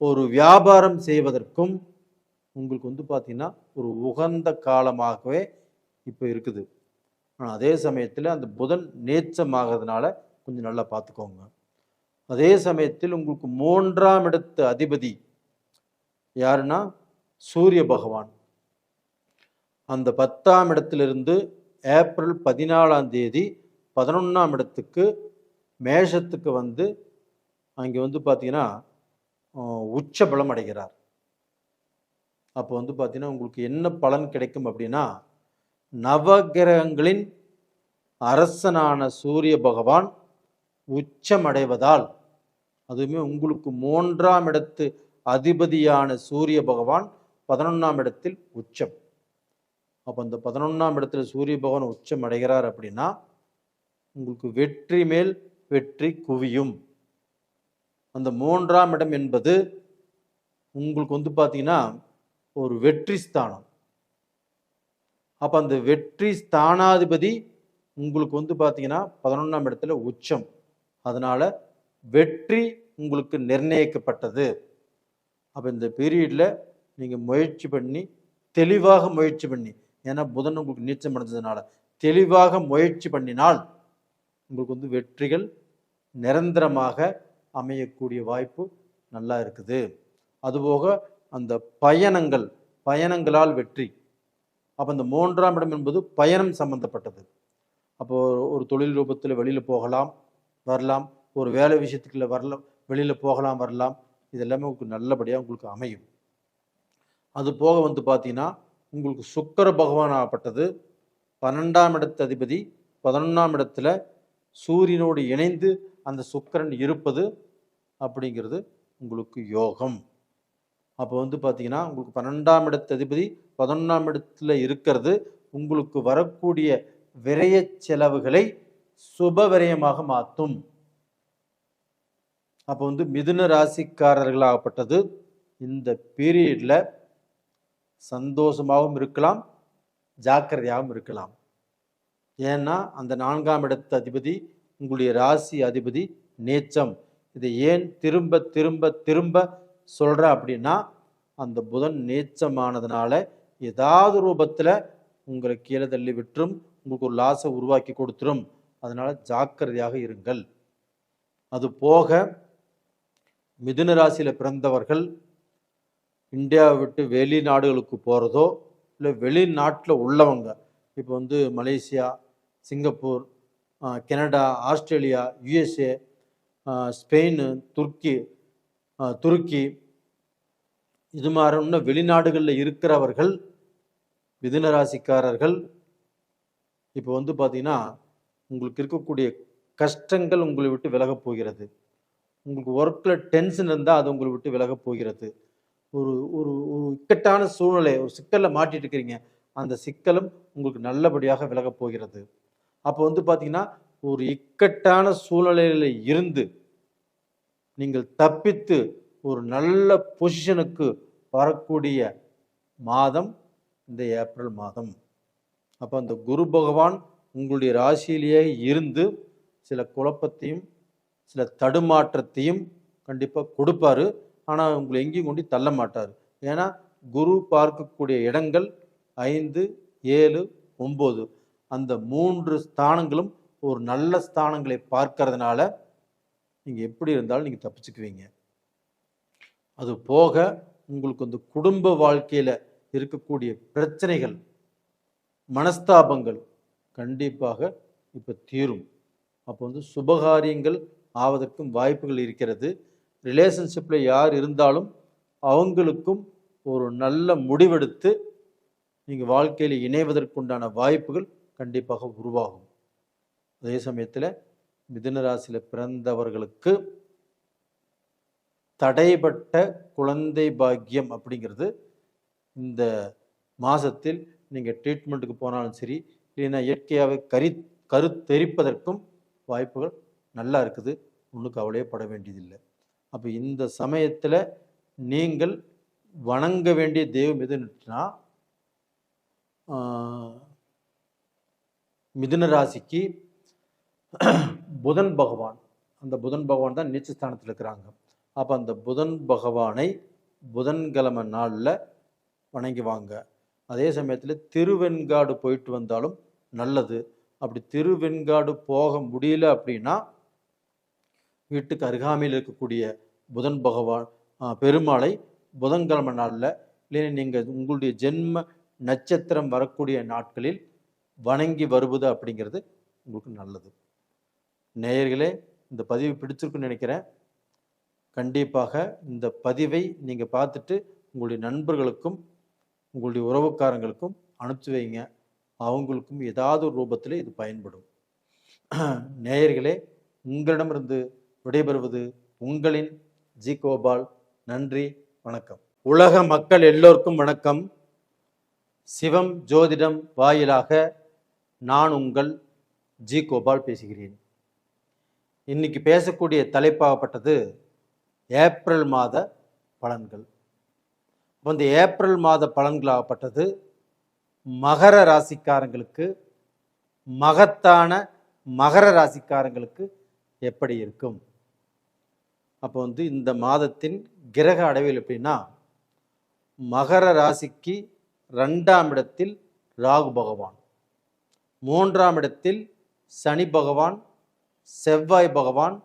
ஒரு வியாபாரம் செய்வதற்கும் உங்களுக்கு பார்த்தீங்கன்னா ஒரு உகந்த காலமாகவே இப்போ இருக்குது. ஆனால் அதே சமயத்தில் அந்த புதன் நேச்சமாகிறதுனால கொஞ்சம் நல்லா பார்த்துக்கோங்க. அதே சமயத்தில் உங்களுக்கு 3ஆம் இடத்து அதிபதி யாருன்னா சூரிய பகவான். அந்த 10ஆம் இடத்திலிருந்து ஏப்ரல் 14ஆம் தேதி 11ஆம் இடத்துக்கு மேஷத்துக்கு அங்கே பார்த்தீங்கன்னா உச்சபலம் அடைகிறார். அப்போ பார்த்தீங்கன்னா உங்களுக்கு என்ன பலன் கிடைக்கும் அப்படின்னா, நவகிரகங்களின் அரசனான சூரிய பகவான் உச்சமடைவதால், அதுவுமே உங்களுக்கு 3ஆம் இடத்து அதிபதியான சூரிய பகவான் 11ஆம் இடத்தில் உச்சம். அப்போ அந்த 11ஆம் இடத்துல சூரிய பகவான் உச்சம் அடைகிறார் அப்படின்னா உங்களுக்கு வெற்றி மேல் வெற்றி குவியும். அந்த 3ஆம் இடம் என்பது உங்களுக்கு பார்த்தீங்கன்னா ஒரு வெற்றி ஸ்தானம். அப்போ அந்த வெற்றி ஸ்தானாதிபதி உங்களுக்கு பார்த்தீங்கன்னா 11ஆம் இடத்துல உச்சம். அதனால வெற்றி உங்களுக்கு நிர்ணயிக்கப்பட்டது. அப்போ இந்த பீரியடில் நீங்கள் முயற்சி பண்ணி, தெளிவாக முயற்சி பண்ணி, ஏன்னா புதன் உங்களுக்கு நீச்சம் அடைஞ்சதுனால தெளிவாக முயற்சி பண்ணினால் உங்களுக்கு வெற்றிகள் நிரந்தரமாக அமையக்கூடிய வாய்ப்பு நல்லா இருக்குது. அதுபோக அந்த பயணங்களால் வெற்றி. அப்போ அந்த 3ஆம் இடம் என்பது பயணம் சம்பந்தப்பட்டது. அப்போது ஒரு தொழில் ரூபத்தில் வெளியில் போகலாம் வரலாம், ஒரு வேலை விஷயத்துக்குள்ள வரலாம், வெளியில் போகலாம் வரலாம், இது எல்லாமே உங்களுக்கு நல்லபடியாக உங்களுக்கு அமையும். அது போக வந்து பார்த்தீங்கன்னா உங்களுக்கு சுக்கிர பகவான் ஆகப்பட்டது 12ஆம் இடத்து அதிபதி 11ஆம் இடத்துல சூரியனோடு இணைந்து அந்த சுக்கிரன் இருப்பது அப்படிங்கிறது உங்களுக்கு யோகம். அப்போ வந்து பார்த்தீங்கன்னா உங்களுக்கு 12ஆம் இடத்து அதிபதி 11ஆம் இடத்துல இருக்கிறது உங்களுக்கு வரக்கூடிய விரய செலவுகளை சுப விரயமாக மாற்றும். அப்போ வந்து மிதுன ராசிக்காரர்களாகப்பட்டது இந்த பீரியட்ல சந்தோஷமாகவும் இருக்கலாம், ஜாக்கிரதையாகவும் இருக்கலாம். ஏன்னா அந்த 4ஆம் இடத்து அதிபதி உங்களுடைய ராசி அதிபதி நீச்சம். இதை ஏன் திரும்ப திரும்ப திரும்ப சொல்கிறேன் அப்படின்னா, அந்த புதன் நீச்சமானதுனால ஏதாவது ரூபத்தில் உங்களை கீழே தள்ளி விட்டுரும், உங்களுக்கு ஒரு லாஸை உருவாக்கி கொடுத்துரும். அதனால் ஜாக்கிரதையாக இருங்கள். அது போக மிதுன ராசியில் பிறந்தவர்கள் இந்தியாவை விட்டு வெளிநாடுகளுக்கு போகிறதோ இல்லை வெளிநாட்டில் உள்ளவங்க, இப்போ வந்து Malaysia, Singapore, Canada, Australia, USA, Spain, துருக்கி இது மாதிரி இன்னும் வெளிநாடுகளில் இருக்கிறவர்கள் மிதுன ராசிக்காரர்கள் இப்போ வந்து பார்த்தீங்கன்னா உங்களுக்கு இருக்கக்கூடிய கஷ்டங்கள் உங்களை விட்டு விலகப் போகிறது. உங்களுக்கு ஒர்க்கில் டென்ஷன் இருந்தால் அது உங்களை விட்டு விலகப் போகிறது. ஒரு ஒரு ஒரு இக்கட்டான சூழ்நிலை, ஒரு சிக்கலில் மாட்டிட்டு இருக்கிறீங்க, அந்த சிக்கலும் உங்களுக்கு நல்லபடியாக விலகப் போகிறது. அப்போ வந்து பார்த்தீங்கன்னா ஒரு இக்கட்டான சூழ்நிலையில் இருந்து நீங்கள் தப்பித்து ஒரு நல்ல பொசிஷனுக்கு வரக்கூடிய மாதம் இந்த ஏப்ரல் மாதம். அப்போ அந்த குரு பகவான் உங்களுடைய ராசியிலேயே இருந்து சில குழப்பத்தையும் சில தடுமாற்றத்தையும் கண்டிப்பாக கொடுப்பாரு. ஆனால் உங்களை எங்கேயும் கொண்டு தள்ள மாட்டார். ஏன்னா குரு பார்க்கக்கூடிய இடங்கள் 5, 7, 9 அந்த 3 ஸ்தானங்களும் ஒரு நல்ல ஸ்தானங்களை பார்க்கறதுனால நீங்கள் எப்படி இருந்தாலும் நீங்கள் தப்பிச்சுக்குவீங்க. அது போக உங்களுக்கு அந்த குடும்ப வாழ்க்கையில் இருக்கக்கூடிய பிரச்சனைகள், மனஸ்தாபங்கள் கண்டிப்பாக இப்போ தீரும். அப்போ வந்து சுபகாரியங்கள் ஆவதற்கும் வாய்ப்புகள் இருக்கிறது. ரிலேஷன்ஷிப்பில் யார் இருந்தாலும் அவங்களுக்கும் ஒரு நல்ல முடிவெடுத்து நீங்கள் வாழ்க்கையில் இணைவதற்குண்டான வாய்ப்புகள் கண்டிப்பாக உருவாகும். அதே சமயத்தில் மிதுன ராசியில் பிறந்தவர்களுக்கு தடைப்பட்ட குழந்தை பாக்கியம் அப்படிங்கிறது இந்த மாதத்தில் நீங்கள் ட்ரீட்மெண்ட்டுக்கு போனாலும் சரி, இல்லைன்னா இயற்கையாகவே கருத்தெரிப்பதற்கும் வாய்ப்புகள் நல்லா இருக்குது. ஒன்றும் கவலையப்பட வேண்டியதில்லை. அப்போ இந்த சமயத்தில் நீங்கள் வணங்க வேண்டிய தெய்வம் எதுன்னா, மிதுன ராசிக்கு புதன் பகவான். அந்த புதன் பகவான் தான் நீச்சஸ்தானத்தில் இருக்கிறாங்க. அப்போ அந்த புதன் பகவானை புதன்கிழமை நாளில் வணங்கி வாங்க. அதே சமயத்தில் திருவெண்காடு போயிட்டு வந்தாலும் நல்லது. அப்படி திருவெண்காடு போக முடியல அப்படின்னா வீட்டுக்கு அருகாமையில் இருக்கக்கூடிய புதன் பகவான் பெருமாளை புதன்கிழமை நாளில் இல்லைன்னா நீங்கள் உங்களுடைய ஜென்ம நட்சத்திரம் வரக்கூடிய நாட்களில் வணங்கி வருவது அப்படிங்கிறது உங்களுக்கு நல்லது. நேயர்களே, இந்த பதிவு பிடிச்சிருக்குன்னு நினைக்கிறேன். கண்டிப்பாக இந்த பதிவை நீங்கள் பார்த்துட்டு உங்களுடைய நண்பர்களுக்கும் உங்களுடைய உறவுக்காரங்களுக்கும் அனுப்பிச்சி வைங்க. அவங்களுக்கும் ஏதாவது ஒரு ரூபத்தில் இது பயன்படும். நேயர்களே, உங்களிடமிருந்து விடைபெறுவது உங்களின் ஜி கோபால். நன்றி, வணக்கம். உலக மக்கள் எல்லோருக்கும் வணக்கம். சிவம் ஜோதிடம் வாயிலாக நான் உங்கள் ஜி கோபால் பேசுகிறேன். இன்னைக்கு பேசக்கூடிய தலைப்பாகப்பட்டது ஏப்ரல் மாத பலன்கள். இந்த ஏப்ரல் மாத பலன்களாகப்பட்டது மகர ராசிக்காரங்களுக்கு, மகத்தான மகர ராசிக்காரங்களுக்கு எப்படி இருக்கும்? அப்போ வந்து இந்த மாதத்தின் கிரக அடைவில் எப்படின்னா, மகர ராசிக்கு 2ஆம் இடத்தில் ராகு பகவான், 3ஆம் இடத்தில் சனி பகவான், செவ்வாய் பகவான்,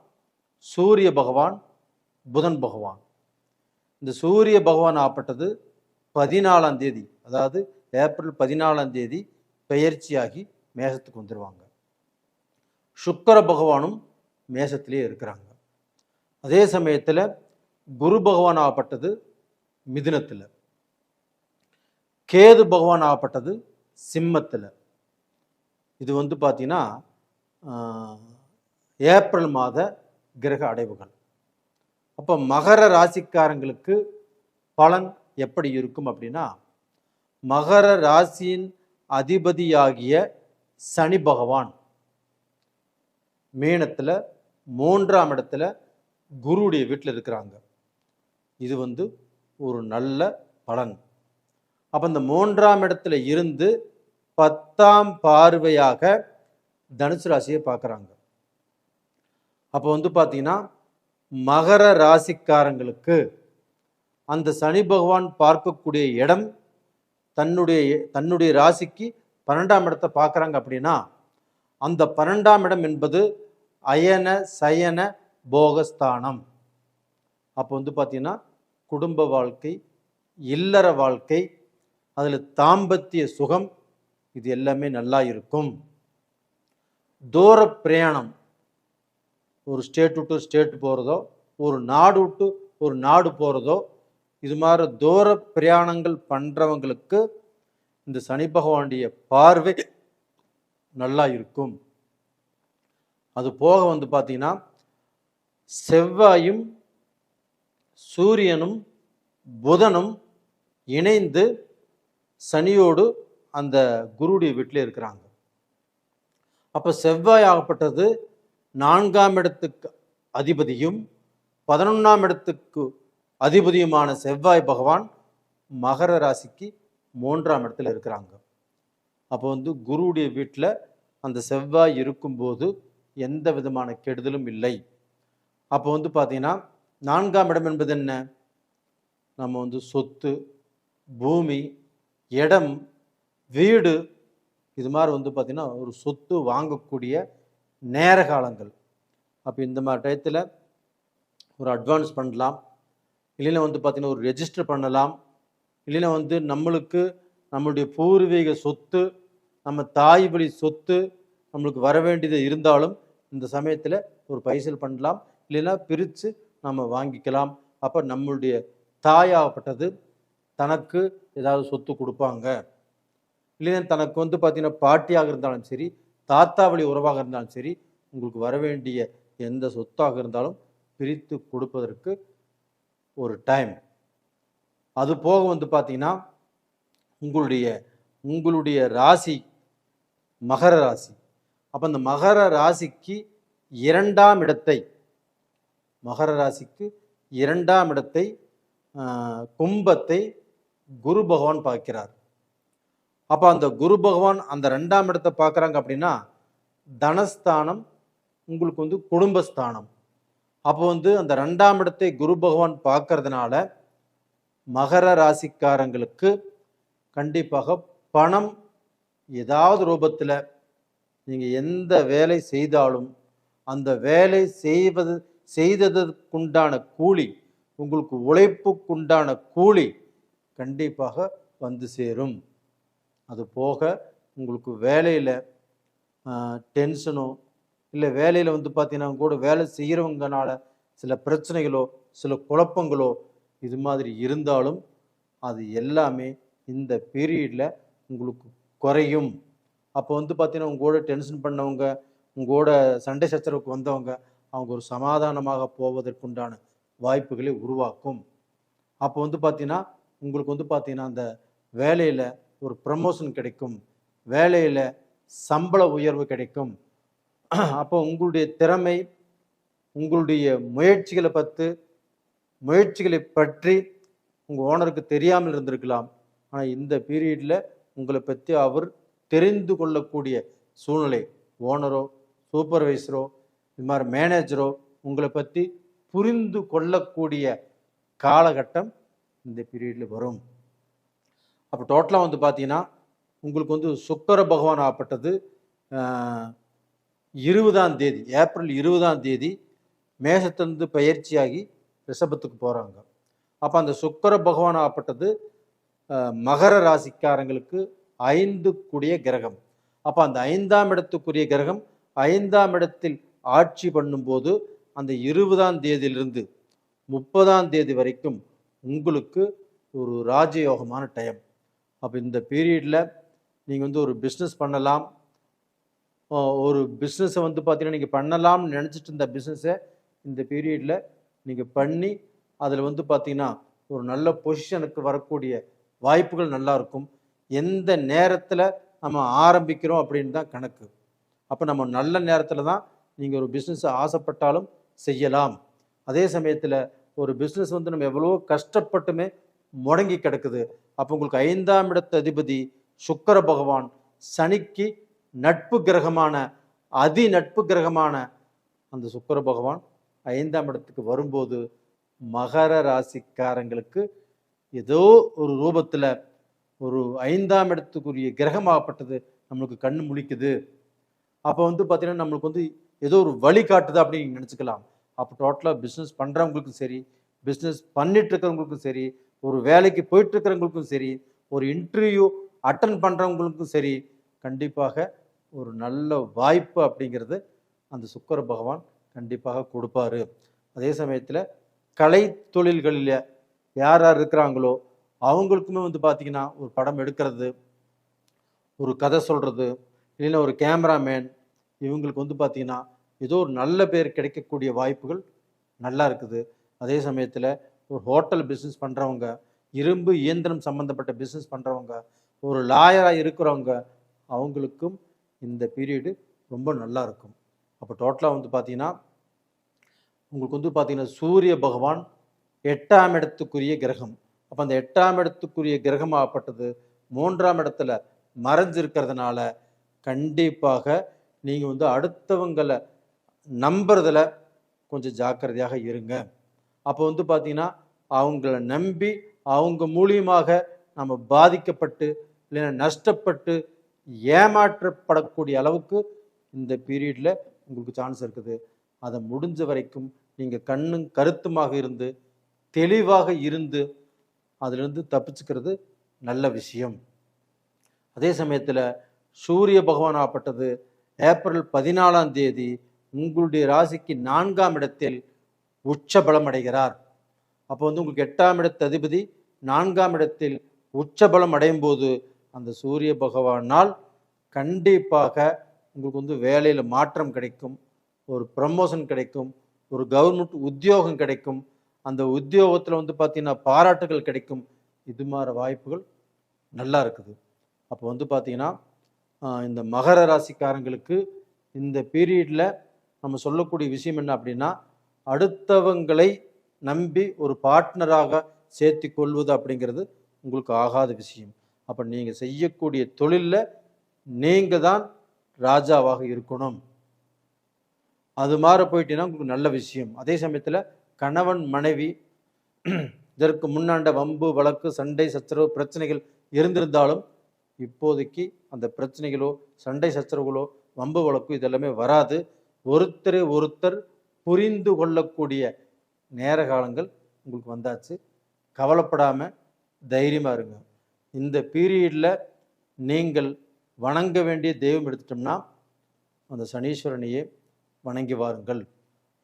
சூரிய பகவான், புதன் பகவான். இந்த சூரிய பகவான் ஆப்பட்டது 14ஆம் தேதி, அதாவது ஏப்ரல் 14ஆம் தேதி பெயர்ச்சியாகி மேசத்துக்கு வந்துடுவாங்க. சுக்கிர பகவானும் மேசத்திலே இருக்கிறாங்க. அதே சமயத்தில் குரு பகவான் ஆகப்பட்டது மிதுனத்தில், கேது பகவான் ஆகப்பட்டது சிம்மத்தில். இது வந்து பார்த்தீங்கன்னா ஏப்ரல் மாத கிரக அடைவுகள். அப்போ மகர ராசிக்காரங்களுக்கு பலன் எப்படி இருக்கும் அப்படின்னா, மகர ராசியின் அதிபதியாகிய சனி பகவான் மீனத்தில் 3ஆம் இடத்துல குருவுடைய வீட்டில் இருக்கிறாங்க. இது வந்து ஒரு நல்ல பலன். அப்போ இந்த 3ஆம் இடத்துல இருந்து 10ஆம் பார்வையாக தனுசு ராசியை பார்க்குறாங்க. அப்போ வந்து பார்த்தீங்கன்னா மகர ராசிக்காரங்களுக்கு அந்த சனி பகவான் பார்க்கக்கூடிய இடம் தன்னுடைய ராசிக்கு 12ஆம் இடத்தை பார்க்குறாங்க. அப்படின்னா அந்த 12ஆம் இடம் என்பது அயன சயன போகஸ்தானம். அப்போ வந்து பார்த்தீங்கன்னா குடும்ப வாழ்க்கை, இல்லற வாழ்க்கை, அதில் தாம்பத்திய சுகம், இது எல்லாமே நல்லா இருக்கும். தூர பிரயாணம், ஒரு ஸ்டேட் விட்டு ஸ்டேட் போகிறதோ, ஒரு நாடு விட்டு ஒரு நாடு போகிறதோ, இது மாதிரி தூர பிரயாணங்கள் பண்ணுறவங்களுக்கு இந்த சனி பகவானுடைய பார்வை நல்லா இருக்கும். அது போக வந்து பார்த்தீங்கன்னா செவ்வாயும் சூரியனும் புதனும் இணைந்து சனியோடு அந்த குருடைய வீட்டில் இருக்கிறாங்க. அப்போ செவ்வாய் ஆகப்பட்டது 4ஆம் இடத்துக்கு அதிபதியும் 11ஆம் இடத்துக்கு அதிபதியுமான செவ்வாய் பகவான் மகர ராசிக்கு 3ஆம் இடத்துல இருக்கிறாங்க. அப்போ வந்து குருவுடைய வீட்டில் அந்த செவ்வாய் இருக்கும்போது எந்த விதமான கெடுதலும் இல்லை. அப்போ வந்து பார்த்தீங்கன்னா 4ஆம் இடம் என்பது என்ன? நம்ம வந்து சொத்து, பூமி, இடம், வீடு, இது மாதிரி வந்து பார்த்திங்கன்னா ஒரு சொத்து வாங்கக்கூடிய நேர காலங்கள். அப்போ இந்த மாதிரி டயத்தில் ஒரு அட்வான்ஸ் பண்ணலாம், இல்லைன்னா வந்து பார்த்திங்கன்னா ஒரு ரெஜிஸ்டர் பண்ணலாம், இல்லைன்னா வந்து நம்மளுடைய பூர்வீக சொத்து, நம்ம தாய் வழி சொத்து நம்மளுக்கு வர வேண்டியது இருந்தாலும் இந்த சமயத்தில் ஒரு பைசல் பண்ணலாம், இல்லைன்னா பிரித்து நம்ம வாங்கிக்கலாம். அப்போ நம்மளுடைய தாயாகப்பட்டது தனக்கு ஏதாவது சொத்து கொடுப்பாங்க, இல்லைன்னா தனக்கு வந்து பார்த்தீங்கன்னா பாட்டியாக இருந்தாலும் சரி, தாத்தா வழி உறவாக இருந்தாலும் சரி, உங்களுக்கு வர வேண்டிய எந்த சொத்தாக இருந்தாலும் பிரித்து கொடுப்பதற்கு ஒரு டைம். அது போக வந்து பார்த்தீங்கன்னா உங்களுடைய ராசி மகர ராசி. அப்போ அந்த மகர ராசிக்கு 2ஆம் இடத்தை, மகர ராசிக்கு 2ஆம் இடத்தை கும்பத்தை குரு பகவான் பார்க்கிறார். அப்போ அந்த குரு பகவான் அந்த 2ஆம் இடத்தை பார்க்குறாங்க. அப்படின்னா தனஸ்தானம் உங்களுக்கு வந்து குடும்பஸ்தானம். அப்போ வந்து அந்த 2ஆம் இடத்தை குரு பகவான் பார்க்கறதுனால மகர ராசிக்காரங்களுக்கு கண்டிப்பாக பணம் ஏதாவது ரூபத்தில் நீங்கள் எந்த வேலை செய்தாலும் அந்த வேலை செய்ததற்குண்டான கூலி, உங்களுக்கு உழைப்புக்குண்டான கூலி கண்டிப்பாக வந்து சேரும். அது போக உங்களுக்கு வேலையில் டென்ஷனோ, இல்லை வேலையில் வந்து பார்த்தீங்கன்னா கூட வேலை செய்கிறவங்கனால சில பிரச்சனைகளோ சில குழப்பங்களோ இது மாதிரி இருந்தாலும் அது எல்லாமே இந்த பீரியடில் உங்களுக்கு குறையும். அப்போ வந்து பார்த்தீங்கன்னா உங்களோட டென்ஷன் பண்ணவங்க, உங்களோட சண்டை சச்சரவுக்கு வந்தவங்க, அவங்க ஒரு சமாதானமாக போவதற்குண்டான வாய்ப்புகளை உருவாக்கும். அப்போ வந்து பார்த்தீங்கன்னா உங்களுக்கு வந்து பார்த்தீங்கன்னா அந்த வேலையில் ஒரு ப்ரமோஷன் கிடைக்கும், வேலையில் சம்பள உயர்வு கிடைக்கும். அப்போ உங்களுடைய திறமை, உங்களுடைய முயற்சிகளை பற்றி உங்கள் ஓனருக்கு தெரியாமல் இருந்திருக்கலாம். ஆனால் இந்த பீரியடில் உங்களை பற்றி அவர் தெரிந்து கொள்ளக்கூடிய சூழ்நிலை, ஓனரோ சூப்பர்வைசரோ இது மாதிரி மேனேஜரோ உங்களை பற்றி புரிந்து கொள்ளக்கூடிய காலகட்டம் இந்த பீரியடில் வரும். அப்போ டோட்டலாக வந்து பார்த்தீங்கன்னா உங்களுக்கு வந்து சுக்கிர பகவான் ஆகப்பட்டது 20ஆம் தேதி, ஏப்ரல் 20ஆம் தேதி மேஷத்திலிருந்து பயிற்சியாகி ரிஷபத்துக்கு போகிறாங்க. அப்போ அந்த சுக்கிர பகவான் ஆகப்பட்டது மகர ராசிக்காரங்களுக்கு 5 கூடிய கிரகம். அப்போ அந்த 5ஆம் இடத்துக்குரிய கிரகம் 5ஆம் இடத்தில் ஆட்சி பண்ணும்போது அந்த 20ஆம் தேதியிலிருந்து 30ஆம் தேதி வரைக்கும் உங்களுக்கு ஒரு ராஜயோகமான டைம். அப்போ இந்த பீரியடில் நீங்கள் வந்து ஒரு பிஸ்னஸ் பண்ணலாம். ஒரு பிஸ்னஸை வந்து பார்த்தீங்கன்னா நீங்கள் பண்ணலாம்னு நினச்சிட்டு இருந்த பிஸ்னஸை இந்த பீரியடில் நீங்கள் பண்ணி அதில் வந்து பார்த்தீங்கன்னா ஒரு நல்ல பொசிஷனுக்கு வரக்கூடிய வாய்ப்புகள் நல்லா இருக்கும். எந்த நேரத்தில் நம்ம ஆரம்பிக்கிறோம் அப்படின்னு தான் கணக்கு. அப்போ நம்ம நல்ல நேரத்தில் தான் நீங்கள் ஒரு பிஸ்னஸை ஆசைப்பட்டாலும் செய்யலாம். அதே சமயத்தில் ஒரு பிஸ்னஸ் வந்து நம்ம எவ்வளோ கஷ்டப்பட்டுமே முடங்கி கிடக்குது. அப்போ உங்களுக்கு 5ஆம் இடத்து அதிபதி சுக்கிர பகவான் சனிக்கு நட்பு கிரகமான நட்பு கிரகமான அந்த சுக்கிர பகவான் 5ஆம் இடத்துக்கு வரும்போது மகர ராசிக்காரங்களுக்கு ஏதோ ஒரு ரூபத்தில் ஒரு 5ஆம் இடத்துக்குரிய கிரகமாகப்பட்டது நம்மளுக்கு கண்ணு முழிக்குது. அப்போ வந்து பார்த்தீங்கன்னா நம்மளுக்கு வந்து ஏதோ ஒரு வழி காட்டுது அப்படின்னு நினச்சிக்கலாம். அப்போ டோட்டலாக பிஸ்னஸ் பண்ணுறவங்களுக்கும் சரி, பிஸ்னஸ் பண்ணிட்டு இருக்கிறவங்களுக்கும் சரி, ஒரு வேலைக்கு போயிட்டு இருக்கிறவங்களுக்கும் சரி, ஒரு இன்டர்வியூ அட்டன் பண்ணுறவங்களுக்கும் சரி, கண்டிப்பாக ஒரு நல்ல வாய்ப்பு அப்படிங்கிறது அந்த சுக்கிர பகவான் கண்டிப்பாக கொடுப்பாரு. அதே சமயத்தில் கலை தொழில்களில் யார் யார் இருக்கிறாங்களோ அவங்களுக்குமே வந்து பார்த்திங்கன்னா ஒரு படம் எடுக்கிறது, ஒரு கதை சொல்கிறது, இல்லைன்னா ஒரு கேமராமேன், இவங்களுக்கு வந்து பார்த்திங்கன்னா ஏதோ ஒரு நல்ல பேர் கிடைக்கக்கூடிய வாய்ப்புகள் நல்லா இருக்குது. அதே சமயத்தில் ஒரு ஹோட்டல் பிஸ்னஸ் பண்ணுறவங்க, இரும்பு இயந்திரம் சம்மந்தப்பட்ட பிஸ்னஸ் பண்ணுறவங்க, ஒரு லாயராக இருக்கிறவங்க, அவங்களுக்கும் இந்த பீரியடு ரொம்ப நல்லா இருக்கும். அப்போ டோட்டலாக வந்து பார்த்திங்கன்னா உங்களுக்கு வந்து பார்த்திங்கன்னா சூரிய பகவான் 8ஆம் இடத்துக்குரிய கிரகம். அப்போ அந்த 8ஆம் இடத்துக்குரிய கிரகமாகப்பட்டது 3ஆம் இடத்துல மறைஞ்சிருக்கிறதுனால கண்டிப்பாக நீங்கள் வந்து அடுத்தவங்களை நம்புறதுல கொஞ்சம் ஜாக்கிரதையாக இருங்க. அப்போ வந்து பார்த்தீங்கன்னா அவங்கள நம்பி அவங்க மூலியமாக நம்ம பாதிக்கப்பட்டு இல்லைன்னா நஷ்டப்பட்டு ஏமாற்றப்படக்கூடிய அளவுக்கு இந்த பீரியடில் உங்களுக்கு சான்ஸ் இருக்குது. அதை முடிஞ்ச வரைக்கும் நீங்கள் கண்ணும் கருத்துமாக இருந்து தெளிவாக இருந்து அதிலிருந்து தப்பிச்சுக்கிறது நல்ல விஷயம். அதே சமயத்தில் சூரிய பகவான் ஆப்பட்டது ஏப்ரல் 14ஆம் தேதி உங்களுடைய ராசிக்கு 4ஆம் இடத்தில் உச்ச பலம் அடைகிறார். அப்போ வந்து உங்களுக்கு 8ஆம் இடத்து அதிபதி 4ஆம் இடத்தில் உச்ச பலம் அடையும் போது அந்த சூரிய பகவானால் கண்டிப்பாக உங்களுக்கு வந்து வேலையில் மாற்றம் கிடைக்கும், ஒரு ப்ரமோஷன் கிடைக்கும், ஒரு கவர்மெண்ட் உத்தியோகம் கிடைக்கும், அந்த உத்தியோகத்தில் வந்து பார்த்தீங்கன்னா பாராட்டுகள் கிடைக்கும். இது மாதிரி வாய்ப்புகள் நல்லா இருக்குது. அப்போ வந்து பார்த்தீங்கன்னா இந்த மகர ராசிக்காரங்களுக்கு இந்த பீரியடில் நம்ம சொல்லக்கூடிய விஷயம் என்ன அப்படின்னா, அடுத்தவங்களை நம்பி ஒரு பார்ட்னராக சேர்த்து கொள்வது அப்படிங்கிறது உங்களுக்கு ஆகாத விஷயம். அப்போ நீங்கள் செய்யக்கூடிய தொழிலில் நீங்கள் தான் ராஜாவாக இருக்கணும். அது மாதிரி போயிட்டீங்கன்னா உங்களுக்கு நல்ல விஷயம். அதே சமயத்தில் கணவன் மனைவி இதற்கு முன்னாண்ட வம்பு வழக்கு சண்டை சச்சரவு பிரச்சனைகள் இருந்திருந்தாலும் இப்போதைக்கு அந்த பிரச்சனைகளோ சண்டை சச்சரவுகளோ வம்பு வழக்கு இதெல்லாமே வராது. ஒருத்தரை ஒருத்தர் புரிந்து கொள்ளக்கூடிய நேர காலங்கள் உங்களுக்கு வந்தாச்சு. கவலைப்படாமல் தைரியமாக இருங்க. இந்த பீரியடில் நீங்கள் வணங்க வேண்டிய தெய்வம் எடுத்துட்டோம்னா அந்த சனீஸ்வரனையே வணங்கி வாருங்கள்.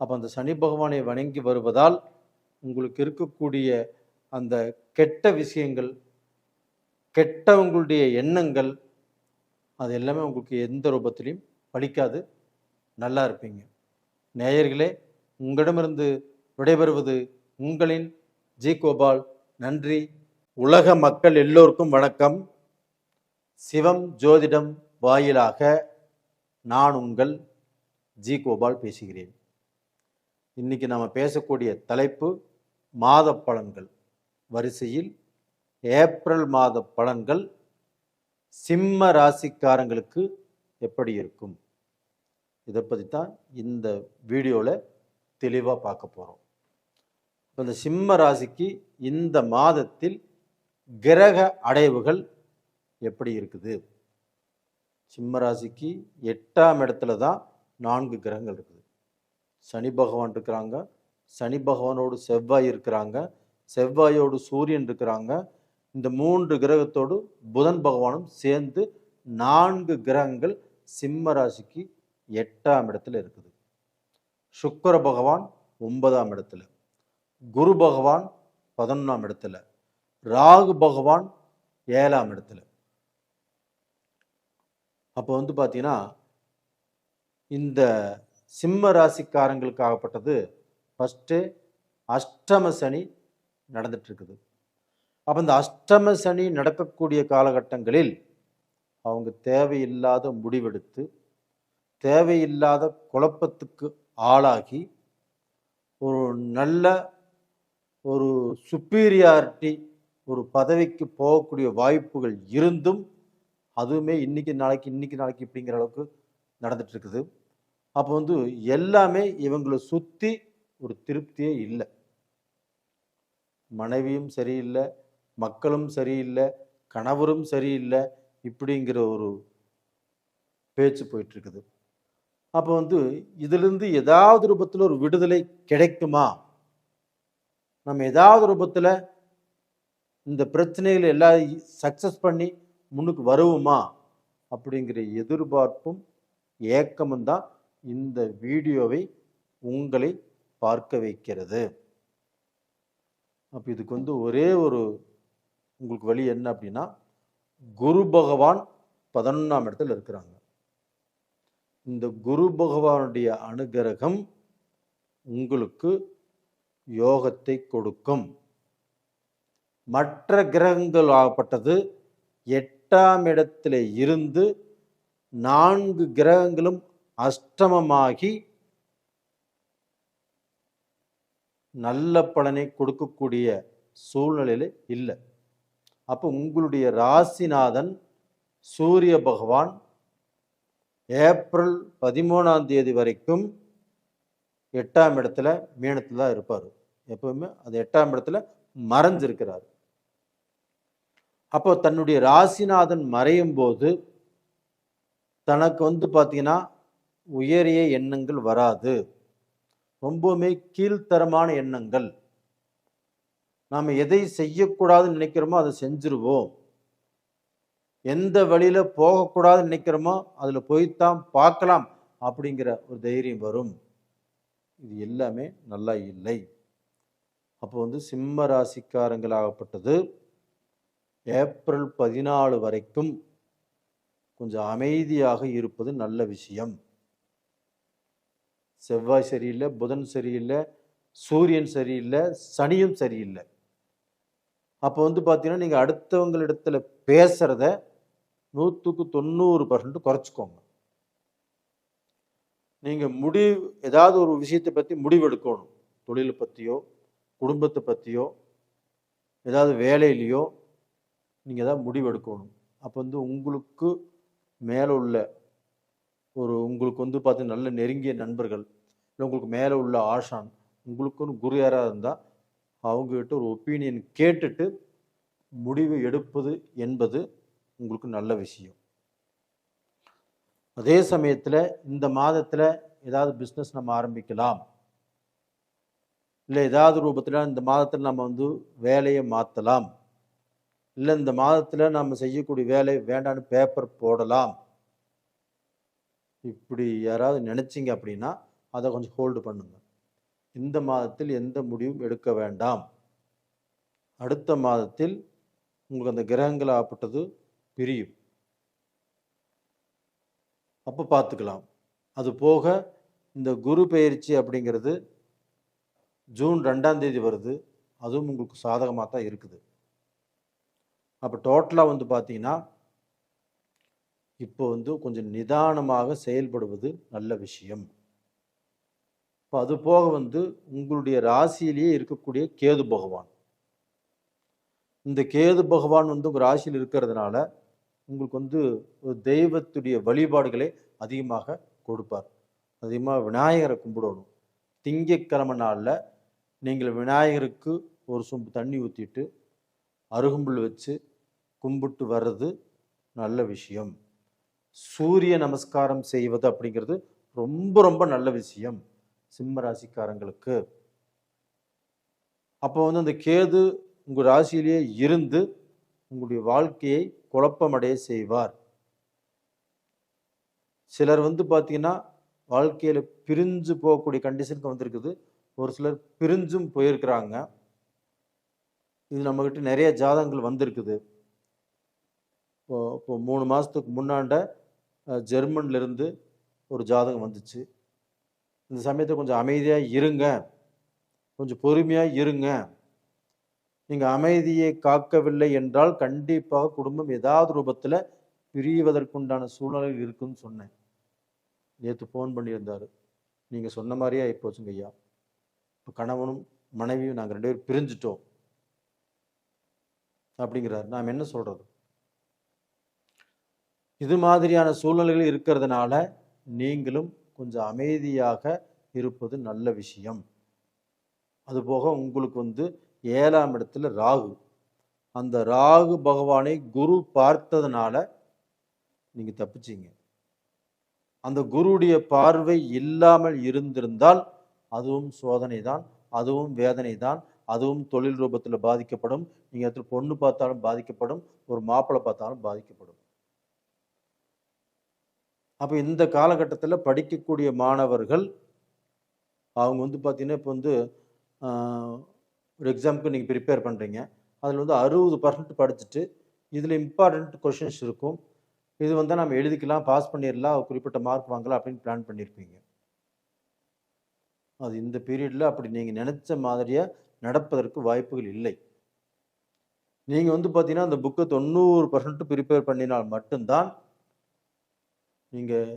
அப்போ அந்த சனி பகவானை வணங்கி வருவதால் உங்களுக்கு இருக்கக்கூடிய அந்த கெட்ட விஷயங்கள், கெட்டவங்களுடைய எண்ணங்கள், அது எல்லாமே உங்களுக்கு எந்த ரூபத்திலையும் பலிக்காது. நல்லா இருப்பீங்க. நேயர்களே, உங்களிடமிருந்து விடைபெறுவது உங்களின் ஜி கோபால். நன்றி. உலக மக்கள் எல்லோருக்கும் வணக்கம். சிவம் ஜோதிடம் வாயிலாக நான் உங்கள் ஜி கோபால் பேசுகிறேன். இன்னைக்கு நாம் பேசக்கூடிய தலைப்பு மாத பலன்கள் வரிசையில் ஏப்ரல் மாத பலன்கள் சிம்ம ராசிக்காரங்களுக்கு எப்படி இருக்கும், இதை பற்றி தான் இந்த வீடியோவில் தெளிவாக பார்க்க போகிறோம். இந்த சிம்ம ராசிக்கு இந்த மாதத்தில் கிரக அடைவுகள் எப்படி இருக்குது? சிம்ம ராசிக்கு 8ஆம் இடத்துல தான் 4 கிரகங்கள் இருக்குது. சனி பகவான் இருக்கிறாங்க, சனி பகவானோடு செவ்வாய் இருக்கிறாங்க, செவ்வாயோடு சூரியன் இருக்கிறாங்க. இந்த 3 கிரகத்தோடு புதன் பகவானும் சேர்ந்து 4 கிரகங்கள் சிம்ம ராசிக்கு 8ஆம் இடத்துல இருக்குது. சுக்கிர பகவான் 9ஆம் இடத்துல, குரு பகவான் 11ஆம் இடத்துல, ராகு பகவான் 7ஆம் இடத்துல. அப்போ வந்து பார்த்தீங்கன்னா இந்த சிம்ம ராசிக்காரங்களுக்கு ஆகப்பட்டது ஃபஸ்ட்டு அஷ்டம சனி நடந்துட்டு இருக்குது. அப்போ இந்த அஷ்டம சனி நடக்கக்கூடிய காலகட்டங்களில் அவங்க தேவையில்லாத முடிவெடுத்து தேவையில்லாத குழப்பத்துக்கு ஆளாகி ஒரு நல்ல ஒரு சுப்பீரியாரிட்டி ஒரு பதவிக்கு போகக்கூடிய வாய்ப்புகள் இருந்தும் அதுவுமே இன்னைக்கு நாளைக்கு இப்படிங்கிற அளவுக்கு நடந்துட்டு இருக்குது. அப்போ வந்து எல்லாமே இவங்களை சுற்றி ஒரு திருப்தியே இல்லை. மனைவியும் சரியில்லை, மக்களும் சரியில்லை, கணவரும் சரியில்லை, இப்படிங்கிற ஒரு பேச்சு போயிட்டு இருக்குது. அப்போ வந்து இதிலிருந்து ஏதாவது ரூபத்தில் ஒரு விடுதலை கிடைக்குமா, நம்ம ஏதாவது ரூபத்தில் இந்த பிரச்சனைகள் எல்லாம் சக்சஸ் பண்ணி முன்னுக்கு வருவோமா அப்படிங்கிற எதிர்பார்ப்பும் ஏக்கமும் தான் இந்த வீடியோவை உங்களை பார்க்க வைக்கிறது. அப்போ இதுக்கு வந்து ஒரே ஒரு உங்களுக்கு வழி என்ன அப்படின்னா, குரு பகவான் 11ஆம் இடத்துல இருக்கிறாங்க. இந்த குரு பகவானுடைய அனுகிரகம் உங்களுக்கு யோகத்தை கொடுக்கும். மற்ற கிரகங்கள் ஆகப்பட்டது 8ஆம் இடத்துல இருந்து 4 கிரகங்களும் அஷ்டமமாகி நல்ல பலனை கொடுக்கக்கூடிய சூழ்நிலையில் இல்லை. அப்போ உங்களுடைய ராசிநாதன் சூரிய பகவான் ஏப்ரல் 13ஆம் தேதி வரைக்கும் 8ஆம் இடத்துல மீனத்தில் தான் இருப்பார். எப்பவுமே அது 8ஆம் இடத்துல மறைஞ்சிருக்கிறார். அப்போ தன்னுடைய ராசிநாதன் மறையும் போது தனக்கு வந்து பார்த்தீங்கன்னா உயரிய எண்ணங்கள் வராது. ரொம்பவுமே கீழ்த்தரமான எண்ணங்கள். நாம் எதை செய்யக்கூடாதுன்னு நினைக்கிறோமோ அதை செஞ்சிருவோம். எந்த வழியில போகக்கூடாதுன்னு நினைக்கிறோமோ அதில் போய்த்தான் பார்க்கலாம் அப்படிங்கிற ஒரு தைரியம் வரும். இது எல்லாமே நல்லா இல்லை. அப்போ வந்து சிம்ம ராசிக்காரங்களாகப்பட்டது ஏப்ரல் 14 வரைக்கும் கொஞ்சம் அமைதியாக இருப்பது நல்ல விஷயம். செவ்வாய் சரியில்லை, புதன் சரியில்லை, சூரியன் சரியில்லை, சனியும் சரியில்லை. அப்போ வந்து பார்த்தீங்கன்னா நீங்கள் அடுத்தவங்களிடத்துல பேசுறத 100க்கு 90% குறைச்சிக்கோங்க. நீங்கள் ஏதாவது ஒரு விஷயத்தை பற்றி முடிவெடுக்கணும். தொழிலை பற்றியோ குடும்பத்தை பற்றியோ ஏதாவது வேலையிலையோ நீங்கள் ஏதாவது முடிவெடுக்கணும். அப்போ வந்து உங்களுக்கு மேலே உள்ள உங்களுக்கு வந்து பார்த்து நல்ல நெருங்கிய நண்பர்கள், இல்லை உங்களுக்கு மேலே உள்ள ஆசான், உங்களுக்குன்னு குரு யாராக இருந்தால் அவங்ககிட்ட ஒரு ஒப்பீனியன் கேட்டுட்டு முடிவு எடுப்பது என்பது உங்களுக்கு நல்ல விஷயம். அதே சமயத்தில் இந்த மாதத்தில் ஏதாவது பிஸ்னஸ் நம்ம ஆரம்பிக்கலாம், இல்லை ஏதாவது ரூபத்தில் இந்த மாதத்தில் நம்ம வந்து வேலையை மாற்றலாம், இல்லை இந்த மாதத்தில் நம்ம செய்யக்கூடிய வேலை வேண்டான்னு பேப்பர் போடலாம். இப்படி யாராவது நினைச்சிங்க அப்படின்னா அதை கொஞ்சம் ஹோல்டு பண்ணுங்க. இந்த மாதத்தில் எந்த முடிவும் எடுக்க வேண்டாம். அடுத்த மாதத்தில் உங்களுக்கு அந்த கிரகங்கள் ஆப்பட்டது பிரியும், அப்போ பார்த்துக்கலாம். அது போக இந்த குரு பெயர்ச்சி அப்படிங்கிறது ஜூன் 2ஆம் தேதி வருது. அதுவும் உங்களுக்கு சாதகமாக தான் இருக்குது. அப்போ டோட்டலாக வந்து பார்த்தீங்கன்னா இப்போ வந்து கொஞ்சம் நிதானமாக செயல்படுவது நல்ல விஷயம். இப்போ அது போக வந்து உங்களுடைய ராசியிலேயே இருக்கக்கூடிய கேது பகவான், இந்த கேது பகவான் வந்து உங்கள் ராசியில் இருக்கிறதுனால உங்களுக்கு வந்து ஒரு தெய்வத்துடைய வழிபாடுகளை அதிகமாக கொடுப்பார். அதிகமாக விநாயகரை கும்பிடணும். திங்கட்கிழமை நாளில் நீங்கள் விநாயகருக்கு ஒரு சொம்பு தண்ணி ஊற்றிட்டு அருகம்புல் வச்சு கும்பிட்டு வர்றது நல்ல விஷயம். சூரிய நமஸ்காரம் செய்வது அப்படிங்கிறது ரொம்ப ரொம்ப நல்ல விஷயம் சிம்ம ராசிக்காரங்களுக்கு. அப்போ வந்து அந்த கேது உங்கள் ராசியிலேயே இருந்து உங்களுடைய வாழ்க்கையை குழப்பமடைய செய்வார். சிலர் வந்து பார்த்தீங்கன்னா வாழ்க்கையில் பிரிஞ்சு போகக்கூடிய கண்டிஷனுக்கு வந்திருக்குது. ஒரு சிலர் பிரிஞ்சும் போயிருக்கிறாங்க. இது நம்மக்கிட்ட நிறைய ஜாதகங்கள் வந்திருக்குது. இப்போ 3 மாதத்துக்கு முன்னாண்ட ஜெர்மன்லேருந்து ஒரு ஜாதகம் வந்துச்சு. இந்த சமயத்தில் கொஞ்சம் அமைதியாக இருங்க, கொஞ்சம் பொறுமையாக இருங்க. நீங்கள் அமைதியை காக்கவில்லை என்றால் கண்டிப்பாக குடும்பம் ஏதாவது ரூபத்தில் பிரிவதற்குண்டான சூழ்நிலை இருக்குன்னு சொன்னேன். நேற்று ஃபோன் பண்ணியிருந்தார். நீங்கள் சொன்ன மாதிரியே ஆகிப்போச்சுங்க ஐயா. இப்போ கணவனும் மனைவியும் நாங்கள் 2 பேரும் பிரிஞ்சிட்டோம் அப்படிங்கிறார். நாம் என்ன சொல்கிறது? இது மாதிரியான சூழ்நிலைகள் இருக்கிறதுனால நீங்களும் கொஞ்சம் அமைதியாக இருப்பது நல்ல விஷயம். அதுபோக உங்களுக்கு 7ஆம் இடத்துல ராகு. அந்த ராகு பகவானை குரு பார்த்ததுனால நீங்கள் தப்பிச்சிங்க. அந்த குருடைய பார்வை இல்லாமல் இருந்திருந்தால் அதுவும் சோதனை தான், அதுவும் வேதனை தான், அதுவும் தொழில் ரூபத்தில் பாதிக்கப்படும். நீங்கள் இடத்துல பொண்ணு பார்த்தாலும் பாதிக்கப்படும், ஒரு மாப்பிள்ளை பார்த்தாலும் பாதிக்கப்படும். அப்போ இந்த காலகட்டத்தில் படிக்கக்கூடிய மாணவர்கள் அவங்க பார்த்தீங்கன்னா இப்போ ஒரு எக்ஸாமுக்கு நீங்கள் ப்ரிப்பேர் பண்ணுறீங்க. அதில் 60% படிச்சுட்டு இதில் இம்பார்ட்டண்ட் கொஷின்ஸ் இருக்கும். இது நம்ம எழுதிக்கலாம், பாஸ் பண்ணிடலாம், குறிப்பிட்ட மார்க் வாங்கலாம் அப்படின்னு பிளான் பண்ணியிருப்பீங்க. அது இந்த பீரியடில் அப்படி நீங்கள் நினச்ச மாதிரியாக நடப்பதற்கு வாய்ப்புகள் இல்லை. நீங்கள் பார்த்தீங்கன்னா அந்த புக்கை 90% ப்ரிப்பேர் பண்ணினால் மட்டும்தான் நீங்கள்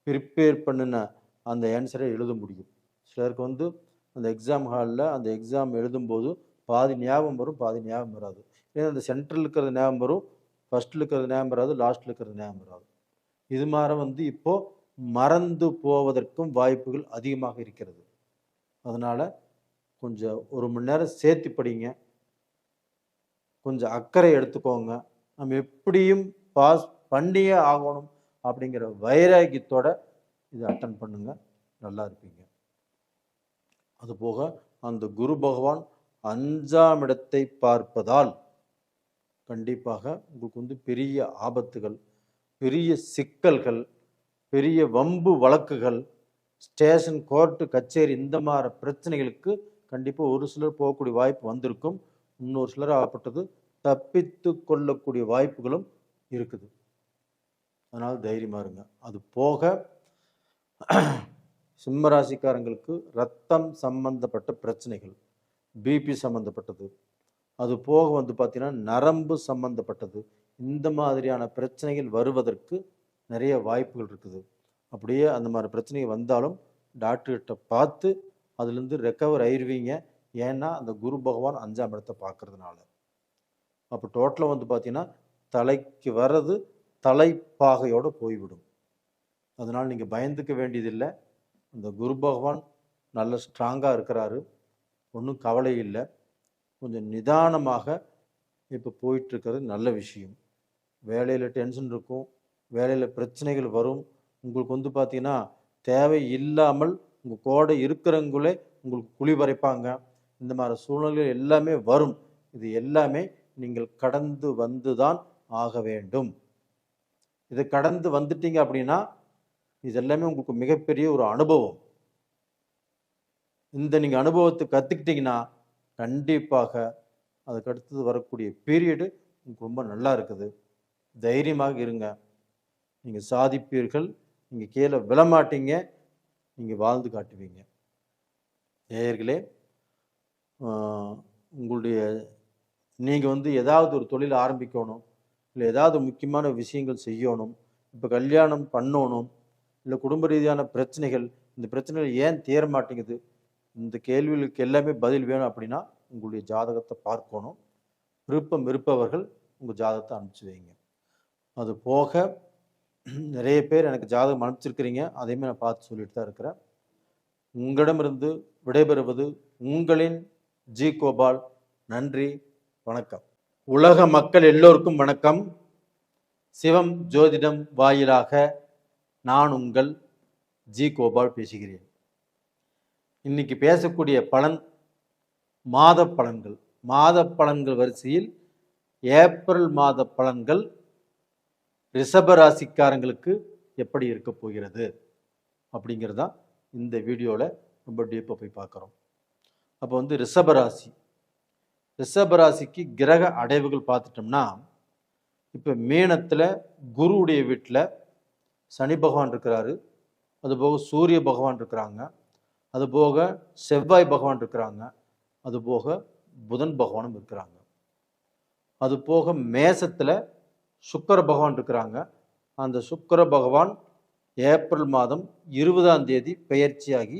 ப்ரிப்பேர் பண்ணின அந்த ஆன்சரை எழுத முடியும். சிலருக்கு அந்த எக்ஸாம் ஹாலில் அந்த எக்ஸாம் எழுதும்போது பாதி ஞாபகம் வரும், பாதி ஞாபகம் வராது. ஏன்னா அந்த சென்ட்ரல் இருக்கிறது ஞாபகம் வரும், ஃபஸ்ட்டில் இருக்கிறது ஞாபகம் வராது, லாஸ்ட்டில் இருக்கிறது ஞாபகம் வராது. இது மாதிரி இப்போது மறந்து போவதற்கும் வாய்ப்புகள் அதிகமாக இருக்கிறது. அதனால் கொஞ்சம் 1 மணி நேரம் சேர்த்து படிங்க, கொஞ்சம் அக்கறை எடுத்துக்கோங்க. நம்ம எப்படியும் பாஸ் பண்ணியே ஆகணும் அப்படிங்கிற வைராக்கியத்தோட இதை அட்டன் பண்ணுங்க, நல்லா இருப்பீங்க. அதுபோக அந்த குரு பகவான் 5ஆம் இடத்தை பார்ப்பதால் கண்டிப்பாக உங்களுக்கு பெரிய ஆபத்துகள், பெரிய சிக்கல்கள், பெரிய வம்பு வழக்குகள், ஸ்டேஷன், கோர்ட்டு, கச்சேரி இந்த மாதிரி பிரச்சனைகளுக்கு கண்டிப்பாக ஒரு சிலர் போகக்கூடிய வாய்ப்பு வந்திருக்கும். இன்னொரு சிலர் ஆகப்பட்டது தப்பித்து கொள்ளக்கூடிய வாய்ப்புகளும் இருக்குது. அதனால் தைரியமாக இருங்க. அது போக சிம்மராசிக்காரங்களுக்கு ரத்தம் சம்பந்தப்பட்ட பிரச்சனைகள், பிபி சம்பந்தப்பட்டது, அது போக பார்த்தீங்கன்னா நரம்பு சம்பந்தப்பட்டது, இந்த மாதிரியான பிரச்சனைகள் வருவதற்கு நிறைய வாய்ப்புகள் இருக்குது. அப்படியே அந்த மாதிரி பிரச்சனைகள் வந்தாலும் டாக்டர்கிட்ட பார்த்து அதுலேருந்து ரெக்கவர் ஆயிடுவீங்க. ஏன்னா அந்த குரு பகவான் 5ஆம் இடத்தை பார்க்கறதுனால. அப்போ டோட்டலாக பார்த்தீங்கன்னா தலைக்கு வர்றது தலைப்பாகையோடு போய்விடும். அதனால் நீங்கள் பயந்துக்க வேண்டியதில்லை. அந்த குரு பகவான் நல்ல ஸ்ட்ராங்காக இருக்கிறாரு, ஒன்றும் கவலை இல்லை. கொஞ்சம் நிதானமாக இப்போ போயிட்டுருக்கிறது நல்ல விஷயம். வேலையில் டென்ஷன் இருக்கும், வேலையில் பிரச்சனைகள் வரும். உங்களுக்கு பார்த்தீங்கன்னா தேவை இல்லாமல் உங்கள் கூட இருக்கிறவங்களே உங்களுக்கு குழி பறைப்பாங்க. இந்த மாதிரி சூழ்நிலைகள் எல்லாமே வரும். இது எல்லாமே நீங்கள் கடந்து வந்து தான் ஆக வேண்டும். இதை கடந்து வந்துட்டீங்க அப்படின்னா இது எல்லாமே உங்களுக்கு மிகப்பெரிய ஒரு அனுபவம். இந்த நீங்கள் அனுபவத்தை கற்றுக்கிட்டிங்கன்னா கண்டிப்பாக அதுக்கு அடுத்தது வரக்கூடிய பீரியடு உங்களுக்கு ரொம்ப நல்லா இருக்குது. தைரியமாக இருங்க, நீங்கள் சாதிப்பீர்கள், நீங்கள் கீழே விழமாட்டீங்க, நீங்கள் வாழ்ந்து காட்டுவீங்க. நேயர்களே, உங்களுடைய நீங்கள் ஏதாவது ஒரு தொழில் ஆரம்பிக்கணும், இல்லை ஏதாவது முக்கியமான விஷயங்கள் செய்யணும், இப்போ கல்யாணம் பண்ணணும், இல்லை குடும்ப ரீதியான பிரச்சனைகள், இந்த பிரச்சனைகள் ஏன் தீர மாட்டேங்குது, இந்த கேள்விகளுக்கு எல்லாமே பதில் வேணும் அப்படின்னா உங்களுடைய ஜாதகத்தை பார்க்கணும். விருப்பம் இருப்பவர்கள் உங்கள் ஜாதகத்தை அனுப்பிச்சி வைங்க. அது போக நிறைய பேர் எனக்கு ஜாதகம் அனுப்பிச்சிருக்கிறீங்க, அதையுமே நான் பார்த்து சொல்லிட்டு தான் இருக்கிறேன். உங்களிடமிருந்து விடைபெறுவது உங்களின் ஜி கோபால். நன்றி, வணக்கம். உலக மக்கள் எல்லோருக்கும் வணக்கம். சிவம் ஜோதிடம் வாயிலாக நான் உங்கள் ஜி கோபால் பேசுகிறேன். இன்னைக்கு பேசக்கூடிய பலன் மாத பலன்கள். மாத பலன்கள் வரிசையில் ஏப்ரல் மாத பலன்கள் ரிஷபராசிக்காரங்களுக்கு எப்படி இருக்க போகிறது அப்படிங்கிறதான் இந்த வீடியோவில் ரொம்ப டீப்பாக போய் பார்க்குறோம். அப்போ வந்து ரிஷபராசி, ரிஷபராசிக்கு கிரக அடைவுகள் பார்த்துட்டோம்னா, இப்போ மீனத்தில் குருவுடைய வீட்டில் சனி பகவான் இருக்கிறாரு, அதுபோக சூரிய பகவான் இருக்கிறாங்க, அதுபோக செவ்வாய் பகவான் இருக்கிறாங்க, அதுபோக புதன் பகவானும் இருக்கிறாங்க. அது போக மேசத்தில் சுக்கிர பகவான் இருக்கிறாங்க. அந்த சுக்கிர பகவான் ஏப்ரல் மாதம் 20ஆம் தேதி பெயர்ச்சியாகி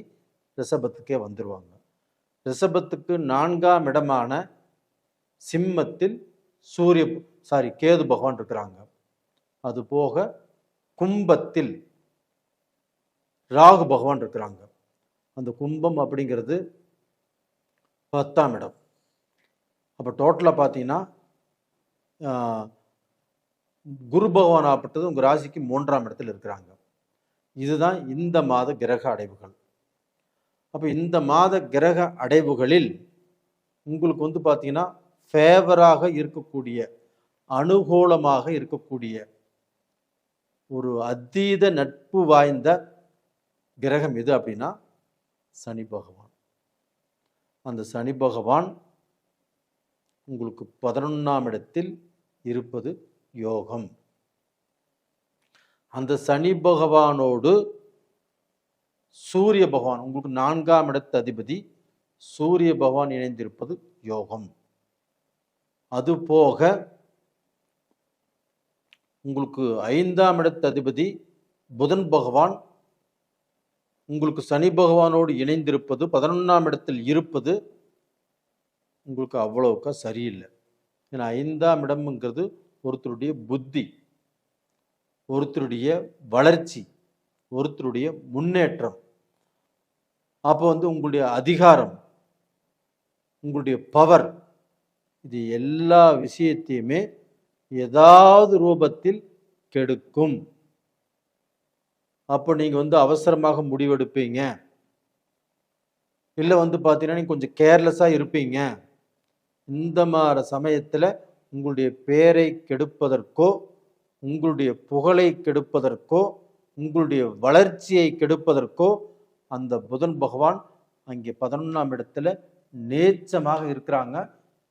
ரிஷபத்துக்கே வந்துடுவாங்க. ரிஷபத்துக்கு 4ஆம் இடமான சிம்மத்தில் கேது பகவான் இருக்கிறாங்க. அது போக கும்பத்தில் ராகு பகவான் இருக்கிறாங்க. அந்த கும்பம் அப்படிங்கிறது 10ஆம் இடம். அப்போ டோட்டலாக பார்த்தீங்கன்னா குரு பகவான் ஆப்பட்டது உங்கள் ராசிக்கு 3ஆம் இடத்தில் இருக்கிறாங்க. இதுதான் இந்த மாத கிரக அடைவுகள். அப்போ இந்த மாத கிரக அடைவுகளில் உங்களுக்கு வந்து பார்த்தீங்கன்னா ஃபேவராக இருக்கக்கூடிய, அனுகூலமாக இருக்கக்கூடிய ஒரு அதீத நட்பு வாய்ந்த கிரகம் எது அப்படின்னா சனி பகவான். அந்த சனி பகவான் உங்களுக்கு 11ஆம் இடத்தில் இருப்பது யோகம். அந்த சனி பகவானோடு சூரிய பகவான், உங்களுக்கு 4ஆம் இடத்து அதிபதி சூரிய பகவான் இணைந்திருப்பது யோகம். அது போக உங்களுக்கு 5ஆம் இடத்து அதிபதி புதன் பகவான் உங்களுக்கு சனி பகவானோடு இணைந்திருப்பது, 11ஆம் இடத்தில் இருப்பது உங்களுக்கு அவ்வளவுக்கா சரியில்லை. ஏன்னா 5ஆம் இடம்ங்கிறது ஒருத்தருடைய புத்தி, ஒருத்தருடைய வளர்ச்சி, ஒருத்தருடைய முன்னேற்றம். அப்போ வந்து உங்களுடைய அதிகாரம், உங்களுடைய பவர், இது எல்லா விஷயத்தையுமே ஏதாவது ரூபத்தில் கெடுக்கும். அப்போ நீங்கள் வந்து அவசரமாக முடிவெடுப்பீங்க, இல்லை வந்து பார்த்தீங்கன்னா நீங்கள் கொஞ்சம் கேர்லெஸ்ஸாக இருப்பீங்க. இந்த மாதிரி சமயத்தில் உங்களுடைய பேரை கெடுப்பதற்கோ, உங்களுடைய புகழை கெடுப்பதற்கோ, உங்களுடைய வளர்ச்சியை கெடுப்பதற்கோ அந்த புதன் பகவான் அங்கே 11ஆம் இடத்துல நேச்சமாக இருக்கிறாங்க.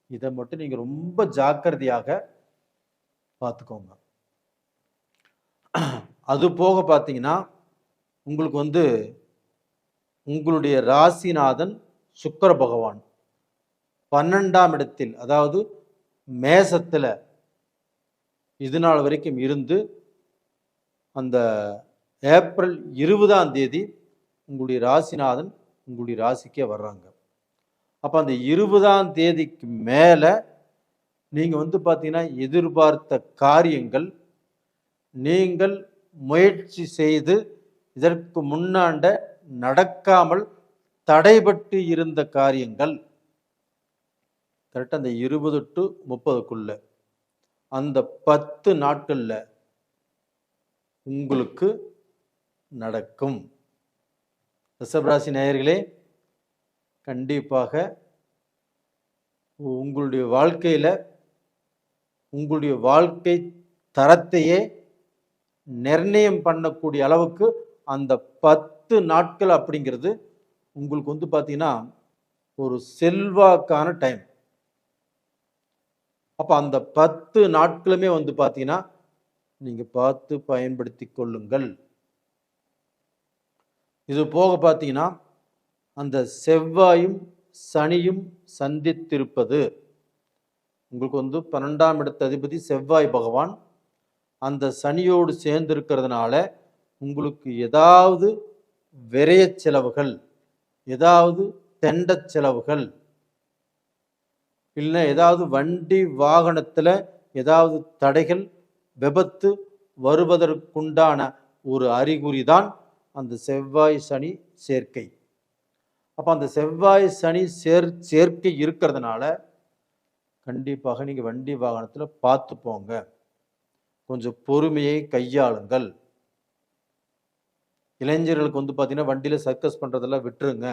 இதை மட்டும் நீங்கள் ரொம்ப ஜாக்கிரதையாக பார்த்துக்கோங்க. அது போக பார்த்தீங்கன்னா உங்களுக்கு வந்து உங்களுடைய ராசிநாதன் சுக்கிர பகவான் 12ஆம் இடத்தில், அதாவது மேசத்தில் இது நாள் வரைக்கும் இருந்து அந்த ஏப்ரல் 20ஆம் தேதி உங்களுடைய ராசிநாதன் உங்களுடைய ராசிக்கே வர்றாங்க. அப்போ அந்த 20ஆம் தேதிக்கு மேலே நீங்கள் வந்து பார்த்தீங்கன்னா எதிர்பார்த்த காரியங்கள், நீங்கள் முயற்சி செய்து இதற்கு முன்னாண்ட நடக்காமல் தடைபட்டு இருந்த காரியங்கள் கரெக்டாக அந்த 20 to 30க்குள்ள அந்த 10 நாட்களில் உங்களுக்கு நடக்கும். ரிஷபராசி நேயர்களே, கண்டிப்பாக உங்களுடைய வாழ்க்கையில் உங்களுடைய வாழ்க்கை தரத்தையே நிர்ணயம் பண்ணக்கூடிய அளவுக்கு அந்த 10 நாட்கள் அப்படிங்கிறது உங்களுக்கு வந்து பார்த்தீங்கன்னா ஒரு செல்வாக்கான டைம். அப்போ அந்த 10 நாட்களுமே வந்து பார்த்தீங்கன்னா நீங்கள் பார்த்து பயன்படுத்தி கொள்ளுங்கள். இது போக பார்த்தீங்கன்னா அந்த செவ்வாயும் சனியும் சந்தித்திருப்பது, உங்களுக்கு வந்து 12ஆம் இடத்து அதிபதி செவ்வாய் பகவான் அந்த சனியோடு சேர்ந்து இருக்கிறதுனால உங்களுக்கு ஏதாவது விரைய செலவுகள், ஏதாவது தெண்ட செலவுகள், இல்லை ஏதாவது வண்டி வாகனத்தில் ஏதாவது தடைகள், விபத்து வருவதற்குண்டான ஒரு அறிகுறி தான் அந்த செவ்வாய் சனி சேர்க்கை. அப்போ அந்த செவ்வாய் சனி சேர்க்கை இருக்கிறதுனால கண்டிப்பாக நீங்கள் வண்டி வாகனத்தில் பார்த்து போங்க, கொஞ்சம் பொறுமையை கையாளுங்கள். இளைஞர்களுக்கு வந்து பார்த்தீங்கன்னா வண்டியில் சர்க்கஸ் பண்ணுறதெல்லாம் விட்டுருங்க.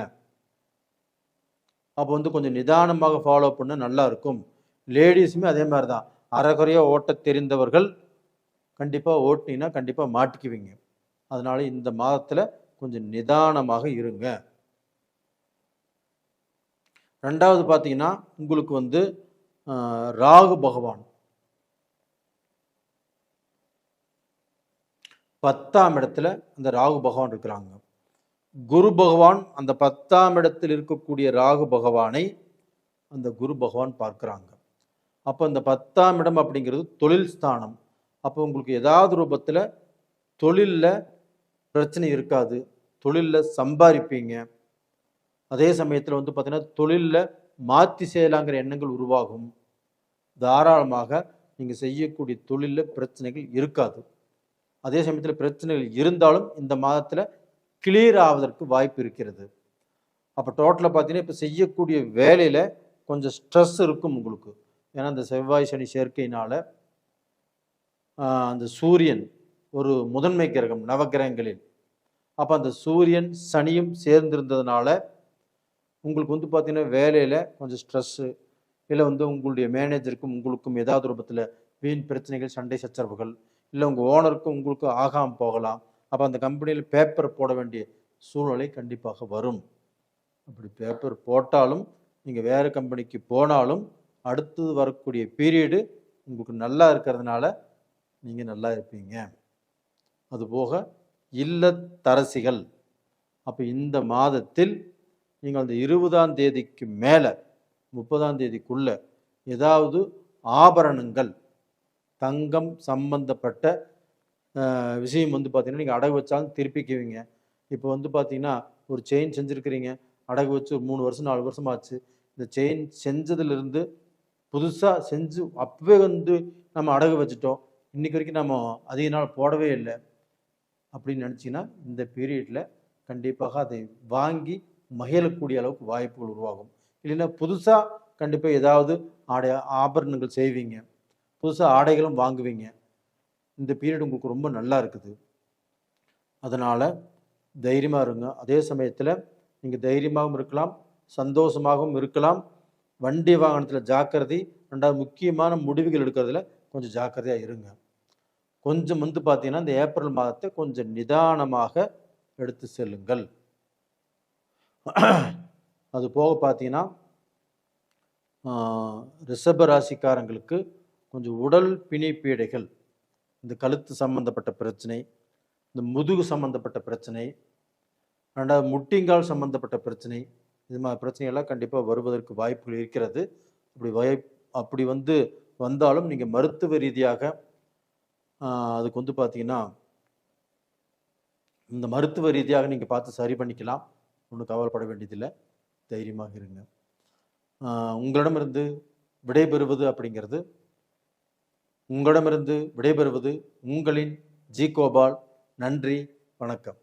அப்போ வந்து கொஞ்சம் நிதானமாக ஃபாலோ பண்ண நல்லா இருக்கும். லேடிஸுமே அதே மாதிரி தான், அரைகுறையாக ஓட்ட தெரிந்தவர்கள் கண்டிப்பாக ஓட்டினீங்கன்னா கண்டிப்பாக மாட்டிக்குவீங்க. அதனால இந்த மாதத்தில் கொஞ்சம் நிதானமாக இருங்க. ரெண்டாவது பார்த்தீங்கன்னா உங்களுக்கு வந்து ராகு பகவான் 10ஆம் இடத்துல அந்த ராகு பகவான் இருக்கிறாங்க. குரு பகவான் அந்த 10ஆம் இடத்தில் இருக்கக்கூடிய ராகு பகவானை அந்த குரு பகவான் பார்க்குறாங்க. அப்போ இந்த 10ஆம் இடம் அப்படிங்கிறது தொழில் ஸ்தானம். அப்போ உங்களுக்கு ஏதாவது ரூபத்தில் தொழிலில் பிரச்சனை இருக்காது, தொழிலில் சம்பாதிப்பீங்க. அதே சமயத்தில் வந்து பார்த்தீங்கன்னா தொழிலில் மாற்றி செய்யலாங்கிற எண்ணங்கள் உருவாகும். தாராளமாக நீங்கள் செய்யக்கூடிய தொழிலில் பிரச்சனைகள் இருக்காது. அதே சமயத்தில் பிரச்சனைகள் இருந்தாலும் இந்த மாதத்தில் கிளியர் ஆவதற்கு வாய்ப்பு இருக்கிறது. அப்போ டோட்டலாக பார்த்தீங்கன்னா இப்போ செய்யக்கூடிய வேலையில் கொஞ்சம் ஸ்ட்ரெஸ் இருக்கும் உங்களுக்கு. ஏன்னா இந்த செவ்வாய் சனி சேர்க்கையினால் அந்த சூரியன் ஒரு முதன்மை கிரகம் நவகிரகங்களில். அப்போ அந்த சூரியன் சனியும் சேர்ந்திருந்ததுனால உங்களுக்கு வந்து பார்த்தீங்கன்னா வேலையில் கொஞ்சம் ஸ்ட்ரெஸ்ஸு, இல்லை வந்து உங்களுடைய மேனேஜருக்கும் உங்களுக்கும் ஏதாவது ரூபத்தில் வீண் பிரச்சனைகள், சண்டை சச்சரவுகள், இல்லை உங்கள் ஓனருக்கும் உங்களுக்கும் ஆகாமல் போகலாம். அப்போ அந்த கம்பெனியில் பேப்பர் போட வேண்டிய சூழ்நிலை கண்டிப்பாக வரும். அப்படி பேப்பர் போட்டாலும் நீங்கள் வேறு கம்பெனிக்கு போனாலும் அடுத்தது வரக்கூடிய பீரியடு உங்களுக்கு நல்லா இருக்கிறதுனால நீங்கள் நல்லா இருப்பீங்க. அதுபோக இல்லத்தரசிகள், அப்போ இந்த மாதத்தில் நீங்கள் அந்த 20ஆம் தேதிக்கு மேலே 30ஆம் தேதிக்குள்ள ஏதாவது ஆபரணங்கள், தங்கம் சம்பந்தப்பட்ட விஷயம் வந்து பார்த்தீங்கன்னா நீங்கள் அடகு வச்சாலும் திருப்பிக்குவீங்க. இப்போ வந்து பார்த்தீங்கன்னா ஒரு செயின் செஞ்சுருக்கிறீங்க, அடகு வச்சு ஒரு 3 வருஷம் 4 வருஷம் ஆச்சு. இந்த செயின் செஞ்சதுலேருந்து புதுசாக செஞ்சு அப்பவே வந்து நம்ம அடகு வச்சுட்டோம், இன்றைக்கி வரைக்கும் நம்ம அதிக நாள் போடவே இல்லை அப்படின்னு நினச்சிங்கன்னா இந்த பீரியடில் கண்டிப்பாக அதை வாங்கி மகிழக்கூடிய அளவுக்கு வாய்ப்புகள் உருவாகும். இல்லைன்னா புதுசாக கண்டிப்பாக ஏதாவது ஆபரணங்கள் செய்வீங்க, புதுசாக ஆடைகளும் வாங்குவீங்க. இந்த பீரியட் உங்களுக்கு ரொம்ப நல்லா இருக்குது. அதனால் தைரியமாக இருங்க. அதே சமயத்தில் நீங்கள் தைரியமாகவும் இருக்கலாம், சந்தோஷமாகவும் இருக்கலாம். வண்டி வாகனத்தில் ஜாக்கிரதை. ரெண்டாவது முக்கியமான முடிவுகள் எடுக்கிறதுல கொஞ்சம் ஜாக்கிரதையாக இருங்க. கொஞ்சம் வந்து பார்த்தீங்கன்னா இந்த ஏப்ரல் மாதத்தை கொஞ்சம் நிதானமாக எடுத்து செல்லுங்கள். அது போக பார்த்தீங்கன்னா ரிஷப ராசிக்காரங்களுக்கு கொஞ்சம் உடல் பிணிப்பீடைகள், இந்த கழுத்து சம்பந்தப்பட்ட பிரச்சனை, இந்த முதுகு சம்பந்தப்பட்ட பிரச்சனை, ரெண்டாவது முட்டிங்கால் சம்பந்தப்பட்ட பிரச்சனை, இது மாதிரி பிரச்சனைகள்லாம் கண்டிப்பாக வருவதற்கு வாய்ப்புகள் இருக்கிறது. அப்படி வந்து வந்தாலும் நீங்கள் மருத்துவ ரீதியாக அதுக்கு வந்து பார்த்தீங்கன்னா இந்த மருத்துவ ரீதியாக நீங்கள் பார்த்து சரி பண்ணிக்கலாம். ஒன்றும் கவலைப்பட வேண்டியதில்லை, தைரியமாக இருங்க. உங்களிடமிருந்து விடைபெறுவது அப்படிங்கிறது உங்களின் ஜி கோபால். நன்றி, வணக்கம்.